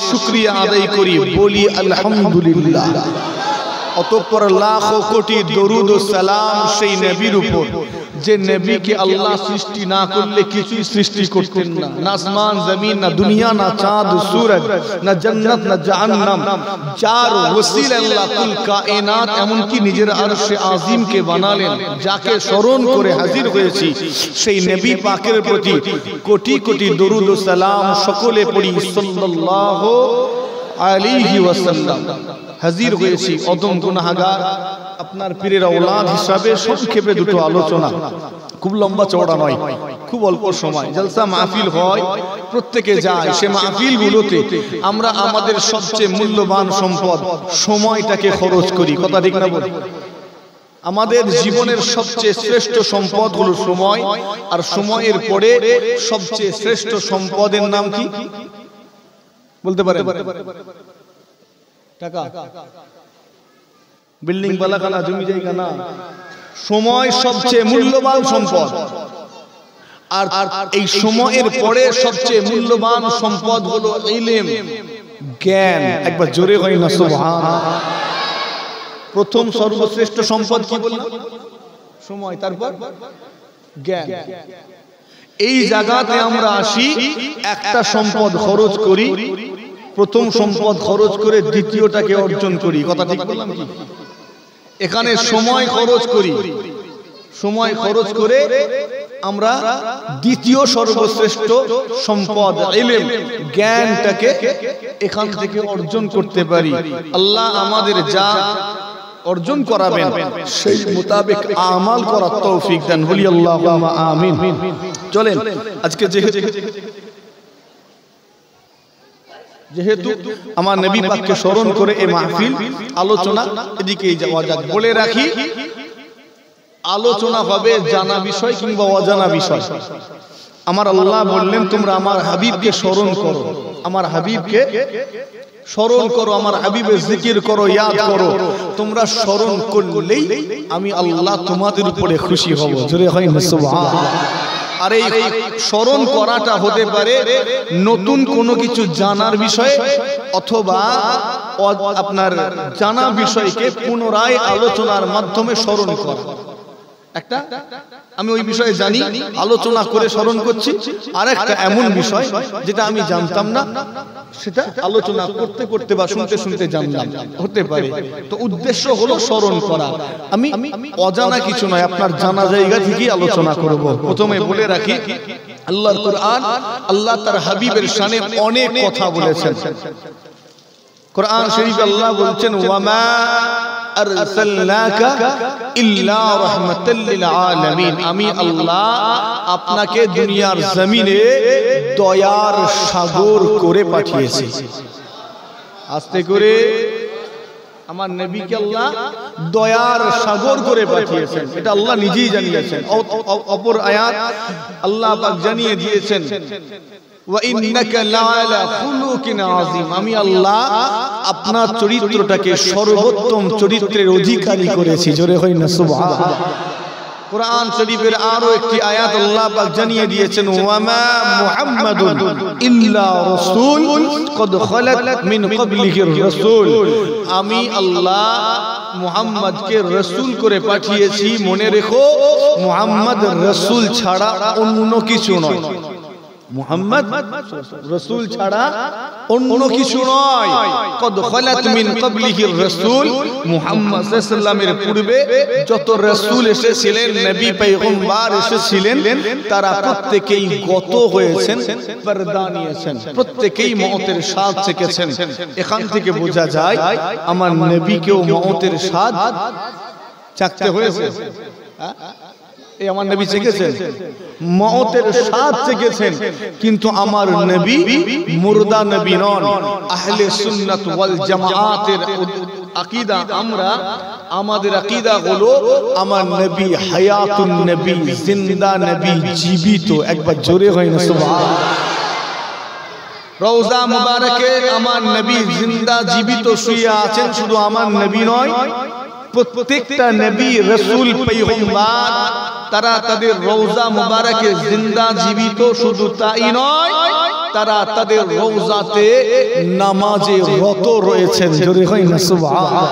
শুকরিয়া আদায় করি, বলি আলহামদুলিল্লাহ। অতঃপর লাখো কোটি দরুদ ও সালাম সেই নবীর উপর যে নবীকে আল্লাহ সৃষ্টি না করলে কিছুই সৃষ্টি করতেন না, না আসমান জমিন, না দুনিয়া, না চাঁদ সূরজ, না জান্নাত, না জাহান্নাম, যার ওসিলা আল্লাহ কুল কায়নাত এমনকি নিজের আরশে আজিমকে বানালেন, যাকে স্মরণ করে হাজির হয়েছি সেই নবী পাকের প্রতি কোটি কোটি দরুদ ও সালাম সকলে পড়ি সাল্লাল্লাহু আলাইহি ওয়াসাল্লাম। হাজির হয়েছি অদম গুনাহগার আপনার পীরের আওলাদ হিসাবে সংক্ষেপে দুটো আলোচনা, খুব লম্বা চওড়া নয়, খুব অল্প সময়। জলসা মাহফিল হয়, প্রত্যেকে যায়, সে মাহফিলগুলোতে আমরা আমাদের সবচেয়ে মূল্যবান সম্পদ সময়টাকে খরচ করি, কথা ঠিক না বলি? আমাদের জীবনের সবচেয়ে শ্রেষ্ঠ সম্পদ হলো সময়, আর সময়ের পরে সবচেয়ে শ্রেষ্ঠ সম্পদের নাম কি বলতে পারেন? টাকা, বিল্ডিং বালাখানা, জমি জায়গা না, সময় সবচেয়ে মূল্যবান সম্পদ। আর এই সময়ের পরে সবচেয়ে মূল্যবান সম্পদ হলো ইলম, জ্ঞান। একবার জোরে হয় না সুবহানাল্লাহ। প্রথম সর্বশ্রেষ্ঠ সম্পদ কি বললাম? সময়, তারপর জ্ঞান। এই জায়গাতে আমরা আসি, একটা সম্পদ খরচ করি, প্রথম সম্পদ খরচ করে দ্বিতীয়টাকে অর্জন করি, কথা ঠিক বললাম কি? এখানে সময় খরচ করি, সময় খরচ করে আমরা দ্বিতীয় সর্বশ্রেষ্ঠ সম্পদ ইলম, জ্ঞানটাকে এখান থেকে অর্জন করতে পারি। আল্লাহ আমাদের যা অর্জন করাবেন সেই মোতাবেক আমাল করার তৌফিক দেন, বলি আল্লাহুম্মা আমিন। চলেন আজকে যেহেতু আমার নবী পাককে স্মরণ করে এই মাহফিল আলোচনা, এদিকেই যাওয়া যাক। বলে রাখি, আলোচনা হবে জানা বিষয় কিংবা অজানা বিষয়। আমার আল্লাহ বললেন তোমরা আমার হাবিবকে স্মরণ করো, আমার হাবিবকে স্মরণ করো, আমার হাবিবের জিকির করো, ইয়াদ করো। তোমরা স্মরণ করলেই আমি আল্লাহ তোমাদের উপরে খুশি হব, জোরে হয় না সুবহানাল্লাহ। আর এই স্মরণ করাটা হতে পারে নতুন কোনো কিছু জানার বিষয়ে, অথবা আপনার জানা বিষয়কে পুনরায় আলোচনার মাধ্যমে স্মরণ করা। একটা আমি ওই বিষয়ে জানি, আলোচনা করে স্মরণ করছি, আর একটা এমন বিষয় যেটা আমি জানতাম না, সেটা আলোচনা করতে করতে বা শুনতে শুনতে জানলাম, হতে পারে। তো উদ্দেশ্য হলো স্মরণ করা। আমি অজানা কিছু নয়, আপনার জানা জায়গা থেকেই আলোচনা করব। প্রথমে বলে রাখি, আল্লাহর কুরআন, আল্লাহ তার হাবিবের শানে অনেক কথা বলেছেন। কুরআন শরীফে আল্লাহ বলছেন, ওয়ামা আরসালনাকা ইল্লা রাহমাতাল লিল আলামিন, আমি আল্লাহ আপনাকে দুনিয়ার জমিনে দয়ার সাগর করে পাঠিয়েছি। আস্তে করে, আমার নবীকে আল্লাহ দয়ার সাগর করে পাঠিয়েছেন, এটা আল্লাহ নিজেই জানিয়েছেন। অপর আয়াত আল্লাহ পাক জানিয়ে দিয়েছেন, ওয়া ইন্নাকা লাআলা খুলুকিন আযীম, আমি আল্লাহ আপনার চরিত্রটাকে সর্বোত্তম চরিত্রের অধিকারী করেছি, জোরে হয় না সুবহানাল্লাহ। কুরআন শরীফের আরো একটি আয়াত আল্লাহ পাক জানিয়ে দিয়েছেন, ওয়ামা মুহাম্মাদুন ইল্লা রাসূল কদ খালাত মিন ক্বাবলিহির রাসূল, আমি আল্লাহ মুহাম্মদকে রাসূল করে পাঠিয়েছি। মনে রেখো, মুহাম্মদ রাসূল ছাড়া অন্য কিছু নয়, মুহাম্মদ রাসূল ছাড়া অন্য কিছু নয়। কদ খালাত মিন ক্বাবলিহির রাসূল, মুহাম্মদ সাল্লাল্লাহু আলাইহি ওয়াসাল্লামের পূর্বে যত রাসূল এসেছিলেন, নবী পয়গম্বর এসেছিলেন, তারা প্রত্যেকেই গত হয়েছেন, পর্দা নিয়েছেন, প্রত্যেকেই মওতের স্বাদ চেখেছেন। এখান থেকে বোঝা যায় আমার নবীকেও মওতের স্বাদ চাখতে হয়েছে। এই আমার নবী চেখেছেন, মওতের স্বাদ চেখেছেন, কিন্তু আমার নবী মুর্দা নবী নন। আহলে সুন্নাত ওয়াল জামাআতের আকীদা, আমাদের আকীদা হলো আমার নবী হায়াতুন নবী, জিন্দা নবী, জীবিত। একবার জোরে হয় না সুবহানাল্লাহ। রওজা মুবারকে আমার নবী জিন্দা জীবিত শুয়ে আছেন। শুধু আমার নবী নয়, প্রত্যেকটা নবী, রাসূল, পয়গম্বর, তারা তাদের রওজা মুবারকে জিন্দা জীবিত। শুধু তাই নয়, তারা তাদের রওজাতে নামাজে রত রয়েছেন। জোরে হয় না সুবহানাল্লাহ।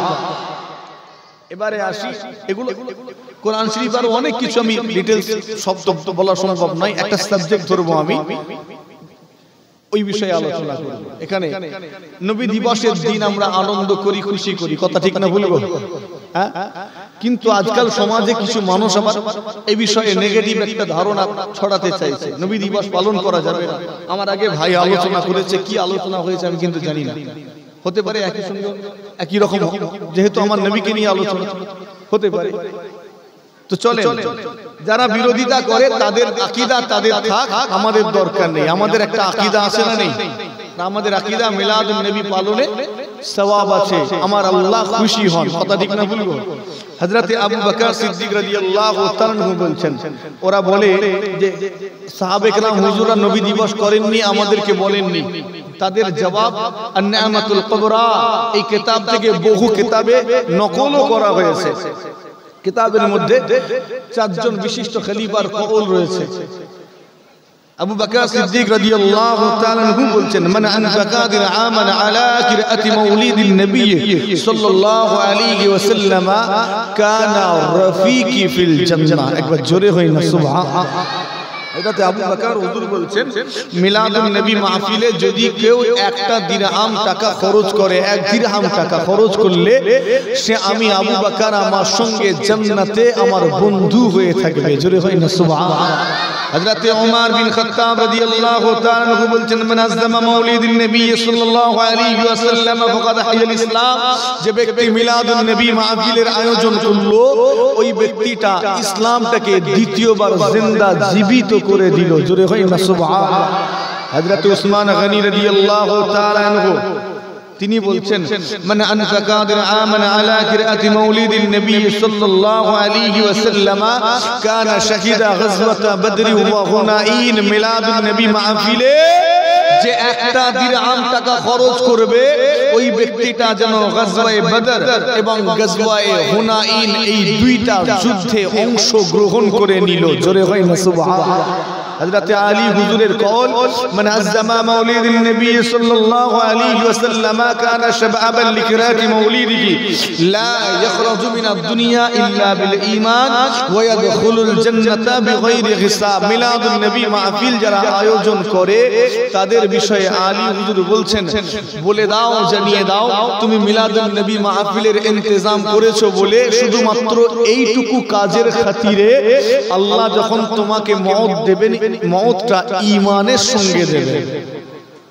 এবারে আসি, এগুলো কোরআন শরীফ আর অনেক কিছু, আমি ডিটেইলস শব্দ বলা সম্ভব নয়, একটা সাবজেক্ট ধরবো আমি, ওই বিষয়ে আলোচনা করব। এখানে নবী দিবসের দিন আমরা আনন্দ করি, খুশি করি, কথা ঠিক না বলবো? হ্যাঁ, কিন্তু আজকাল সমাজে কিছু মানুষ আবার এই বিষয়ে নেগেটিভ একটা ধারণা ছড়াতে চাইছে, নবী দিবস পালন করা যাবে না। আমার আগে ভাই আলোচনা করেছে, কি আলোচনা হয়েছে আমি কিন্তু জানি না, হতে পারে একই সঙ্গে একই রকম, যেহেতু আমার নবীকে নিয়ে আলোচনা হতে পারে। তো চলে, যারা বিরোধিতা করে তাদের আকীদা তাদের থাক, আমাদের দরকার নেই। আমাদের একটা আকীদা আছে না নেই? আমাদের আকীদা মিলাদুন নবী পালনে সওয়াব আছে, আমার আল্লাহ খুশি হন, কথা ঠিক না বলবো? হযরতে আবু বকর সিদ্দিক রাদিয়াল্লাহু তাআলা আনহু বলছেন, ওরা বলে যে সাহাবে কেরাম হুজুররা নবী দিবস করেননি, আমাদেরকে বলেননি। তাদের জবাব আন-নি'মাতুল কুবরা, এই কিতাব থেকে বহু কিতাবে নকলও করা হয়েছে। কিতাবের মধ্যে চারজন বিশিষ্ট খলিফার কওল রয়েছে। আবু বকর সিদ্দিক রাদিয়াল্লাহু তাআলা আনহু বলছেন, মান আনফাকা দিরআমান আলা কিরাআতি মাউলিদিন নবী সাল্লাল্লাহু আলাইহি ওয়াসাল্লাম কানা রাফিকি ফিল জান্নাহ। একবার জোরে হয় না সুবহানাল্লাহ। এটাতে আবু বকর হুজুর বলছেন, মিলাদুন নবী মাহফিলে যদি কেউ একটা দিরহাম টাকা খরচ করে, এক দিরহাম টাকা খরচ করলে সে আমি আবু বকর আমার সঙ্গে জান্নাতে আমার বন্ধু হয়ে থাকবে। জোরে হয় না সুবহানাল্লাহ। হযরত ওমর বিন খাত্তাব রাদিয়াল্লাহু তাআলা আনহু বলছেন, মান আযযামা মাউলিদিন নবী সাল্লাল্লাহু আলাইহি ওয়াসাল্লাম ফাকাদ হাইয়াল ইসলাম। যে ব্যক্তি মিলাদুন নবী মাহফিলের আয়োজন করলো, ওই ব্যক্তিটা ইসলামটাকে দ্বিতীয়বার জিন্দা জীবিত করে দিল। জোরে হয় না সুবহানাল্লাহ। হযরত উসমান গনি রাদিয়াল্লাহু তাআলা আনহু তিনি বলছেন, মান আনফাকা দিরআমান আলা কিরাআতি মাউলিদিন নবী সাল্লাল্লাহু আলাইহি ওয়াসাল্লাম কানা শাহিদা গাজওয়াতা বদর ওয়া হুনাইন। মিলাদুন নবী মাহফিলে যে একটা দিরহাম টাকা খরচ করবে, ওই ব্যক্তিটা যেন গাজওয়ায়ে বদর এবং গাজওয়ায়ে হুনাইন এই দুইটা যুদ্ধে অংশগ্রহণ করে নিল। জোরে হয় না সুবহানাল্লাহ। হযরত আলী হুজুরের কওল, মান আযযামা মাউলিদিন নবী সাল্লাল্লাহু আলাইহি ওয়াসাল্লাম কানা শাবাবান লিকিরাতি মাউলিদিহি লা ইখরাজু মিনাদ দুনিয়া ইল্লা বিল ঈমান ওয়া ইয়াদখুলুল জান্নাতা বিগাইরি হিসাব। মিলাদুন নবী মাহফিল যারা আয়োজন করে তাদের বিষয়ে আলী হুজুর বলছেন, বলে দাও, জানিয়ে দাও, তুমি মিলাদুন নবী মাহফিলের ইন্তজাম করেছো বলে শুধুমাত্র এইটুকু কাজের খাতিরে আল্লাহ যখন তোমাকে মওত দেবেন, মওতটা ঈমানের সঙ্গে দেবে।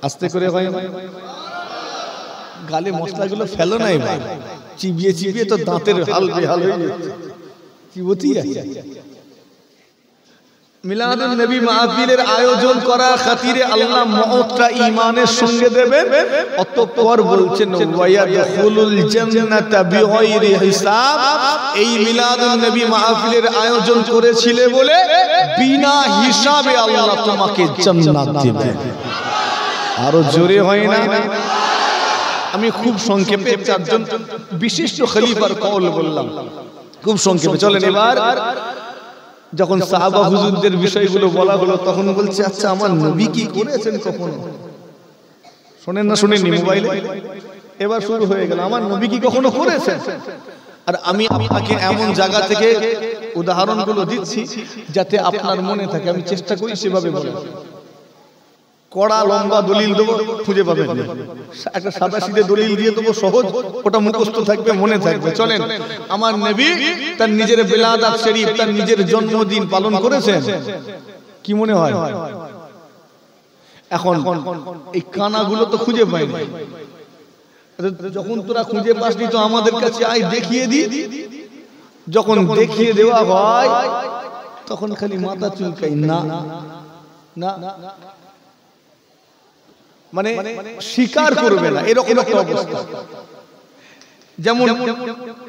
আস্তে করে হয় না, গালে মশলাগুলো ফেলো না, এবার চিবিয়ে চিবিয়ে তো দাঁতের হাল বেহাল হয়ে যাচ্ছে, চিবতেই আছে। মিলাদুন নবী মাহফিলের আয়োজন করার খাতিরে আল্লাহ মওতটা ঈমানের সঙ্গে দেবেন। অতঃপর বলছেন, ওয়ায়াদখুলুল জান্নাতা বিগাইরি হিসাব। এই মিলাদুন নবী মাহফিলের আয়োজন করেছিলে বলে বিনা হিসাবে আল্লাহ তোমাকে জান্নাত দেবে। আরো জোরে হয় না? আমি খুব সংক্ষেপে চারজন বিশিষ্ট খলিফার কওল বললাম, খুব সংক্ষেপে। চলেন এবার যখন সাহাবা হুজুরদের বিষয়গুলো বলা হলো, তখন বলছে, আচ্ছা আমার নবী কি করেছেন কখনো? শোনেন না, শুনেননি মোবাইলে? এবার শুরু হয়ে গেল, আমার নবী কি কখনো করেছেন? আর আমি আপনাকে এমন জায়গা থেকে উদাহরণগুলো দিচ্ছি যাতে আপনার মনে থাকে, আমি চেষ্টা করি সেভাবে বলে। কড়া লম্বা দলিল দেবো, খুঁজে পাবেন না। একটা সাদা সিধে দলিল দিয়ে দেবো, সহজ, ওটা মুখস্থ থাকবে, মনে থাকবে। চলেন, আমার নবী তার নিজের বিলাদাত শরীফ, তার নিজের জন্মদিন পালন করেছেন? কি মনে হয়? এখন এই কানাগুলো তো খুঁজে পাই না। যখন তোরা খুঁজে পাসনি তো আমাদের কাছে আয়, দেখিয়ে দি। যখন দেখিয়ে দেওয়া হয় তখন খালি মাথা চুলকাই, না না, মানে স্বীকার করবে না, এরকম একটা অবস্থা। যেমন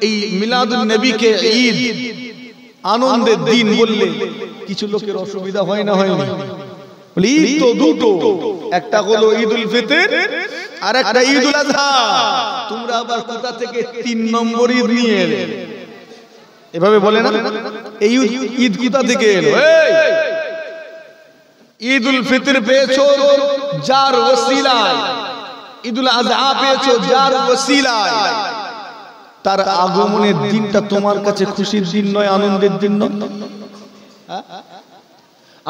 এই মিলাদুন নবীকে ঈদ, আনন্দের দিন বললে কিছু লোকের অসুবিধা হয় না? হয় না? ঈদ তো দুটো, একটা হলো ঈদুল ফিতর আর একটা ঈদুল আযহা। তোমরা আবার কোথা থেকে 3 নম্বর ঈদ নিয়ে এলে? এভাবে বলে না, এই ঈদ কোথা থেকে এলো? ঈদুল ফিতর পেয়েছো যার ওসিলায়, ঈদুল আযহা পেয়েছো যার ওসিলায়, তার আগমনের দিনটা তোমার কাছে খুশির দিন নয়, আনন্দের দিন নয়?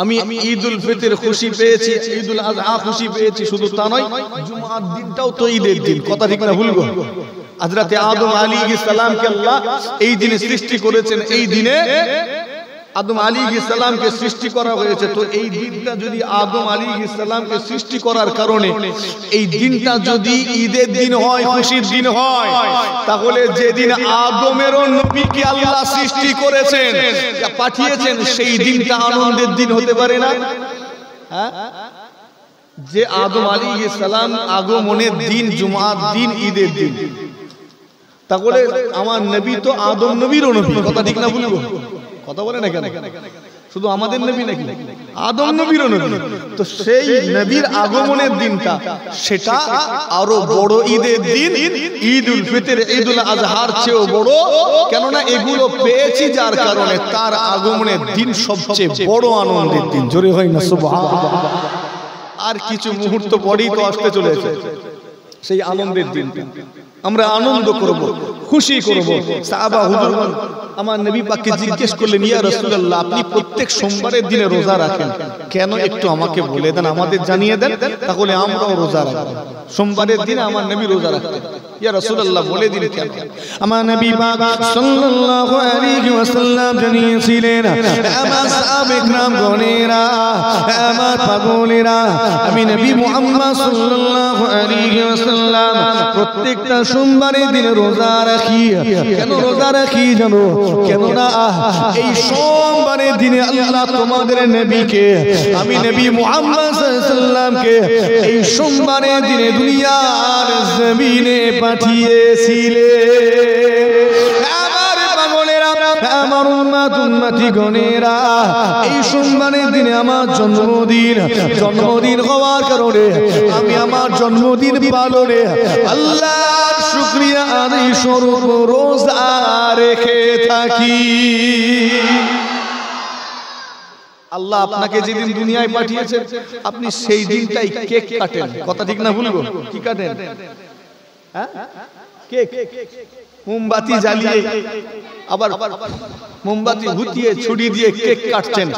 আমি ঈদুল ফিতর খুশি পেয়েছি, ঈদুল আযহা খুশি পেয়েছি, শুধু তা নয়, জুমার দিনটাও তো ঈদের দিন। কথা ঠিক না ভুল গো? হযরত আদম আলাইহিস সালামকে আল্লাহ এই দিনে সৃষ্টি করেছেন। এই দিনে আদম আলাইহিস সালামকে সৃষ্টি করা হয়েছে। তো এই দিনটা যদি আদম আলাইহিস সালামকে সৃষ্টি করার কারণে এই দিনটা যদি ঈদের দিন হয়, খুশির দিন হয়, তাহলে যেদিন আদমেরও নবীকে আল্লাহ সৃষ্টি করেছেন, পাঠিয়েছেন, সেই দিনটা আনন্দের দিন হতে পারে না? হ্যাঁ, যে আদম আলাইহিস সালাম আগমনের দিন জুমার দিন, ঈদের দিন, তাহলে আমার নবী তো আদম নবীরও নবী। কথা ঠিক না বলবো? কথা বলে না কেন? শুধু আমাদের নবী নাকি, আদম নবীরও নবী। তো সেই নবীর আগমনের দিনটা, সেটা আরো বড় ঈদের দিন, ঈদুল ফিতর, ঈদুল আযহার চেয়েও বড়। কেননা এগুলো পেয়েছি যার কারণে তার আগমনের দিন সবচেয়ে বড় আনন্দের দিন। জোরে হয় না সুবহানাল্লাহ? আর কিছু মুহূর্ত পরেই তো আসতে চলেছে সেই আনন্দের দিন। আমরা আনন্দ করব, খুশি করব। সাহাবা হুজুর আমার নবী পাককে জিজ্ঞেস করলেন, ইয়া রাসূলুল্লাহ, আপনি প্রত্যেক সোমবারের দিনে রোজা রাখেন কেন? একটু আমাকে বলে দেন, আমাদের জানিয়ে দেন, তাহলে আমরাও রোজা রাখব। সোমবারের দিনে আমার নবী রোজা রাখতেন। ইয়া রাসূলুল্লাহ, বলে দিন কেন? আমার নবী পাক সাল্লাল্লাহু আলাইহি ওয়াসাল্লাম জানিয়েছিলেন, আমার সাহাবে کرام গণেরা, আমার পাগলেরা, আমি নবী মুহাম্মদ সাল্লাল্লাহু আলাইহি ওয়াসাল্লাম প্রত্যেকটা সোমবারের দিনে রোজা রাখি। কেন রোজা রাখি জানো? কেননা এই সোমবারের দিনে আল্লাহ তোমাদের নবীকে, আমি নবী মুহাম্মদ সাল্লাল্লাহু আলাইহি ওয়াসাল্লামকে এই সোমবারের দিনে দুনিয়ার জমিনে পাঠিয়েছিলেন। আমার পাগলেরা, আমার উম্মত উম্মতি গণেরা, এই সোমবারের দিনে আমার জন্মদিন। জন্মদিন হওয়ার কারণে আমি আমার জন্মদিন পালনে আল্লাহর শুকরিয়া আদায় স্বরূপ রোজা রেখে থাকি। আল্লাহ আপনাকে যেদিন দুনিয়ায় পাঠিয়েছেন, আপনি সেই দিনটাই কেক কাটেন। কথা ঠিক না ভুলবো? কি কাটেন? হ্যাঁ, কেক, মোমবাতি জ্বালিয়ে, আবার মোমবাতি ভুতিয়ে ছুরি দিয়ে কেক কাটছেন।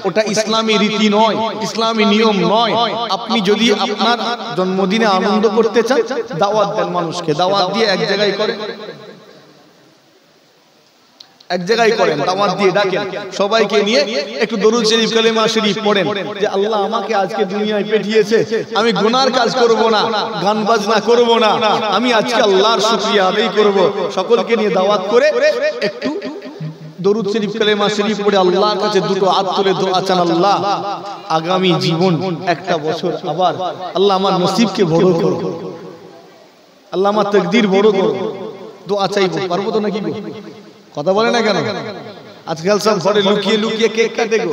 ওটা ইসলামী রীতি নয়, ইসলামী নিয়ম নয়। আপনি যদি আপনার জন্মদিনে আনন্দ করতে চান, দাওয়াত দেন মানুষকে, দাওয়াত দিয়ে এক জায়গায় করেন, এক জায়গায় করেন, দাওয়াত দিয়ে ডাকেন সবাইকে নিয়ে, একটু দরুদ শরীফ, কালেমা শরীফ পড়েন যে আল্লাহ আমাকে আজকে দুনিয়ায় পাঠিয়েছে, আমি গুনার কাজ করব না, গান বাজনা করব না, আমি আজকে আল্লাহর শুকরিয়া আদায় করব। সকলকে নিয়ে দাওয়াত করে একটু দরুদ শরীফ, কালেমা শরীফ পড়ে আল্লাহর কাছে দুটো হাত তুলে দোয়া চান, আল্লাহ আগামী জীবন একটা বছর আবার আল্লাহ আমার নসিবকে বড় করো, আল্লাহ আমার তাকদীর বড় করো। দোয়া চাইবো, পারবো তো নাকি? কথা বলে না কেন? আজকাল সব ঘরে লুকিয়ে লুকিয়ে কেক কাটে গো।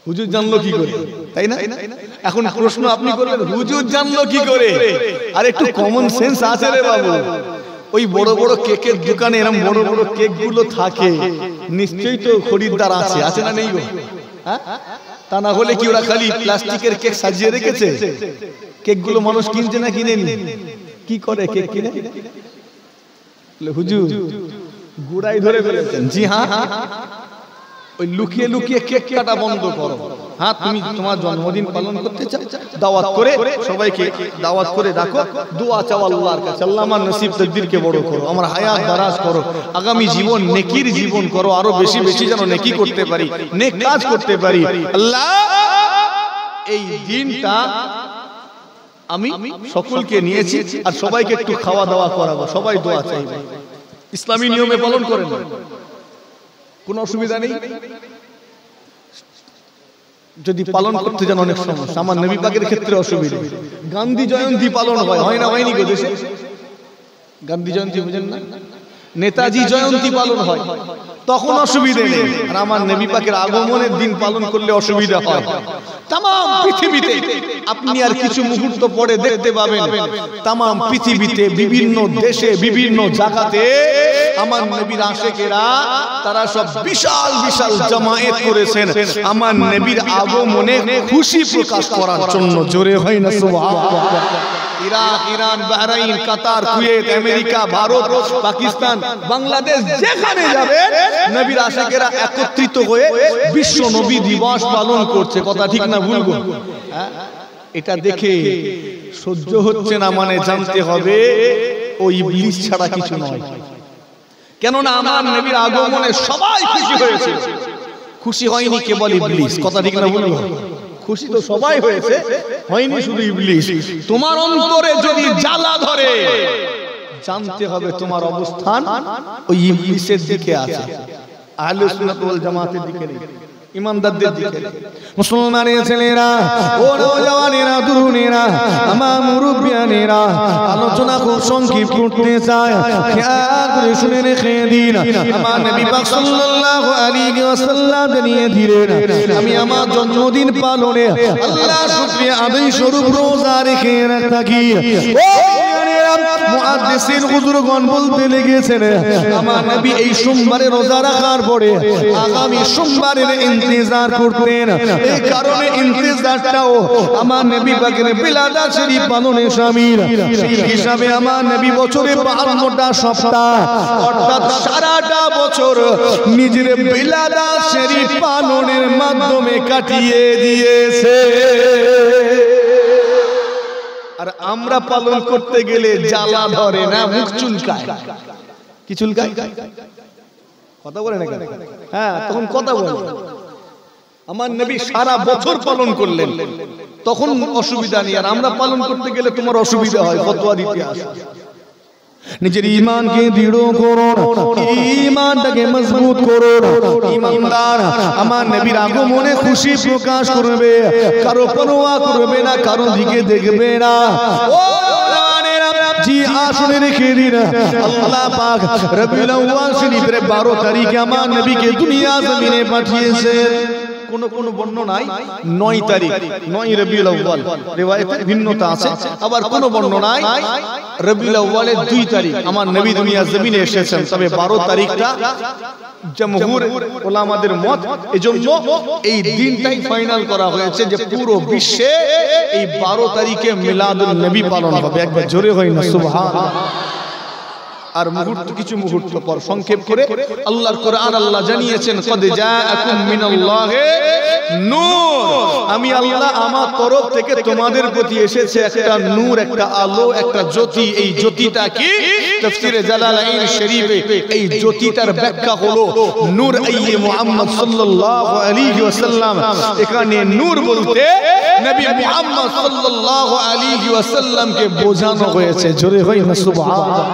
হুজুর জানলো কি করে, তাই না? এখন প্রশ্ন আপনি করবেন, হুজুর জানলো কি করে? আর একটু কমন সেন্স আছে রে বাবু। ওই বড় বড় কেকের দোকানে এরকম বড় বড় কেক গুলো থাকে, নিশ্চয়ই তো খরিদ্দার আছে, আছে না নেই গো? হ্যাঁ, তা না হলে কি ওরা খালি প্লাস্টিকের কেক সাজিয়ে রেখেছে? কেক গুলো মানুষ কিনছে না কিনেনি? কি করে কেক কিনে? হুজুর গুড়াই ধরে ফেলেছেন। জি হ্যাঁ, ওই লুকিয়ে লুকিয়ে কেক কাটা বন্ধ করো। হ্যাঁ, তুমি তোমার জন্মদিন পালন করতে চাও, দাওয়াত করে সবাইকে দাওয়াত করে ডাকো, দোয়া চাও আল্লাহর কাছে, আল্লাহ আমার নসিব তাকদীরকে বড় করো, আমার হায়াত দারাজ করো, আগামী জীবন নেকির জীবন করো, আরো বেশি বেশি যেন নেকি করতে পারি, নেক কাজ করতে পারি। আল্লাহ এই দিনটা আমি সকলকে নিয়েছি, আর সবাইকে একটু খাওয়া দাওয়া করাবো, সবাই দোয়া চাইবে, ইসলামী নিয়মে পালন করেন, কোনো অসুবিধা নেই। যদি পালন করতে যান অনেক সমস্যা, আমার নবী পাকের ক্ষেত্রে অসুবিধা। গান্ধী জয়ন্তী পালন হয়, হয় না? হয়নি গো দেশে গান্ধী জয়ন্তী, বুঝেন না? নেতাজি জয়ন্তী পালন হয় তখন অসুবিধা নেই, আর আমার নবী পাকের আগমনের দিন পালন করলে অসুবিধা হয়। তাম পৃথিবীতে আপনি আর কিছু মুহূর্ত পরে দেখতে পাবেন তাম পৃথিবীতে বিভিন্ন দেশে বিভিন্ন জায়গাতে আমার নবীর আশিকেরা তারা সব বিশাল বিশাল জামায়াত করেছেন আমার নবীর আগমনে খুশি প্রকাশ করার জন্য। জোরে হয় না সুবহানাল্লাহ। ইরাক, ইরান, বাহরাইন, কাতার, কুয়েত, আমেরিকা, ভারত, পাকিস্তান, বাংলাদেশ যেখানে যাবেন নবীর আশিকেরা একত্রিত হয়ে বিশ্ব নবী দিবস পালন করছে। কথা ঠিক না ভুল? এটা দেখে সহ্য হচ্ছে না, মানে জানতে হবে ওই ইবলিস ছাড়া কিছু নয়। কেননা আমার নবীর আগমনে সবাই খুশি হয়েছে, খুশি হয়নি কেবল ইবলিস। কথা ঠিক না ভুল? খুশি তো সবাই হয়েছে, হয়নি শুধু ইবলিস। তোমার অন্তরে যদি জ্বালা ধরে জানতে হবে তোমার অবস্থান ওই ইবলিসের দিকে আছে, আহলে সুন্নাত ওয়াল জামাতের দিকে নেই, ইমানদারদের দিকে। মুসলমানের ছেলেরা, ও নওজওয়ানেরা, তরুণেরা, আমার মুরব্বিয়ানেরা, আলোচনা খুব সংক্ষিপ্ত করতে চাই, খেয়াল করে শুনে রেখে দিন। আমার নবী পাক সাল্লাল্লাহু আলাইহি ওয়াসাল্লাম জানিয়ে দিলেন, আমি আমার জন্মদিন পালনে আল্লাহর শুকরিয়া আদায় স্বরূপ রোজা রেখে থাকি। মুহাদ্দিসিন হুজুরগণ বলতে লেগেছেন, আমার নবী এই সোমবারে রোজা রাখার পরে আগামী সোমবারের ইন্তজার করতেন। এই কারণে ইন্তজারটাও আমার নবী পাকের বিলাদাত শরীফ পালনে শামিল। সেই হিসাবে আমার নবী বছরে 52টা সপ্তাহ অর্থাৎ সারাটা বছর নিজের বিলাদাত শরীফ পালনের মাধ্যমে কাটিয়ে দিয়েছে। আর আমরা পালন করতে গেলে জ্বালা ধরে না, মুখ চুলকায়। কি চুলকায়? কথা বলে না কেন? হ্যাঁ, তখন কথা বলে। আমার নবী সারা বছর পালন করলেন, তখন অসুবিধা নেই। আর আমরা পালন করতে গেলে তোমার অসুবিধা হয়, ফতোয়া দিতে আসে। নিজের ঈমানকে দৃঢ় করুন, ঈমানটাকে মজবুত করুন। ঈমানদার আমার নবীর আগমনে খুশি প্রকাশ করবে, কারো পরোয়া করবে না, কারো দিকে দেখবে না। ও জি, আসলে রেখে দিন, আল্লাহ পাক রবিউল আউয়াল শরীফের 12 তারিখে আমার নবীকে দুনিয়া জমিনে পাঠিয়েছে। কোন বর্ণনায় 9 তারিখ, 9 রবিউল আউয়াল, রিওয়ায়াতে ভিন্নতা আছে। আবার কোন বর্ণনায় রবিউল আউয়ালের 2 তারিখ আমার নবী দুনিয়া জমিনে এসেছেন। তবে 12 তারিখটা জমহুর উলামাদের মত, এজন্য এই দিনটাই ফাইনাল করা হয়েছে যে পুরো বিশ্বে এই 12 তারিখে মিলাদুন নবী পালন হবে। একবার জোরে হয় না সুবহানাল্লাহ। আর মুহূর্ত কিছু মুহূর্ত পর সংক্ষেপ করে আল্লাহর কোরআন আল্লাহ জানিয়েছেন, কদ জাআকুম মিনাল্লাহি নূর, আমি আল্লাহ আমার তরফ থেকে তোমাদের প্রতি এসেছে একটা নূর, একটা আলো, একটা জ্যোতি। এই জ্যোতিটা কি? তাফসীরে জালালাইন শরীফে এই জ্যোতিটার ব্যাখ্যা হলো নূর আইয়ে মুহাম্মদ সাল্লাল্লাহু আলাইহি ওয়াসাল্লাম। এখানে নূর বলতে নবী মুহাম্মদ সাল্লাল্লাহু আলাইহি ওয়াসাল্লামকে বোঝানো হয়েছে। জোরে হয় না সুবহানাল্লাহ।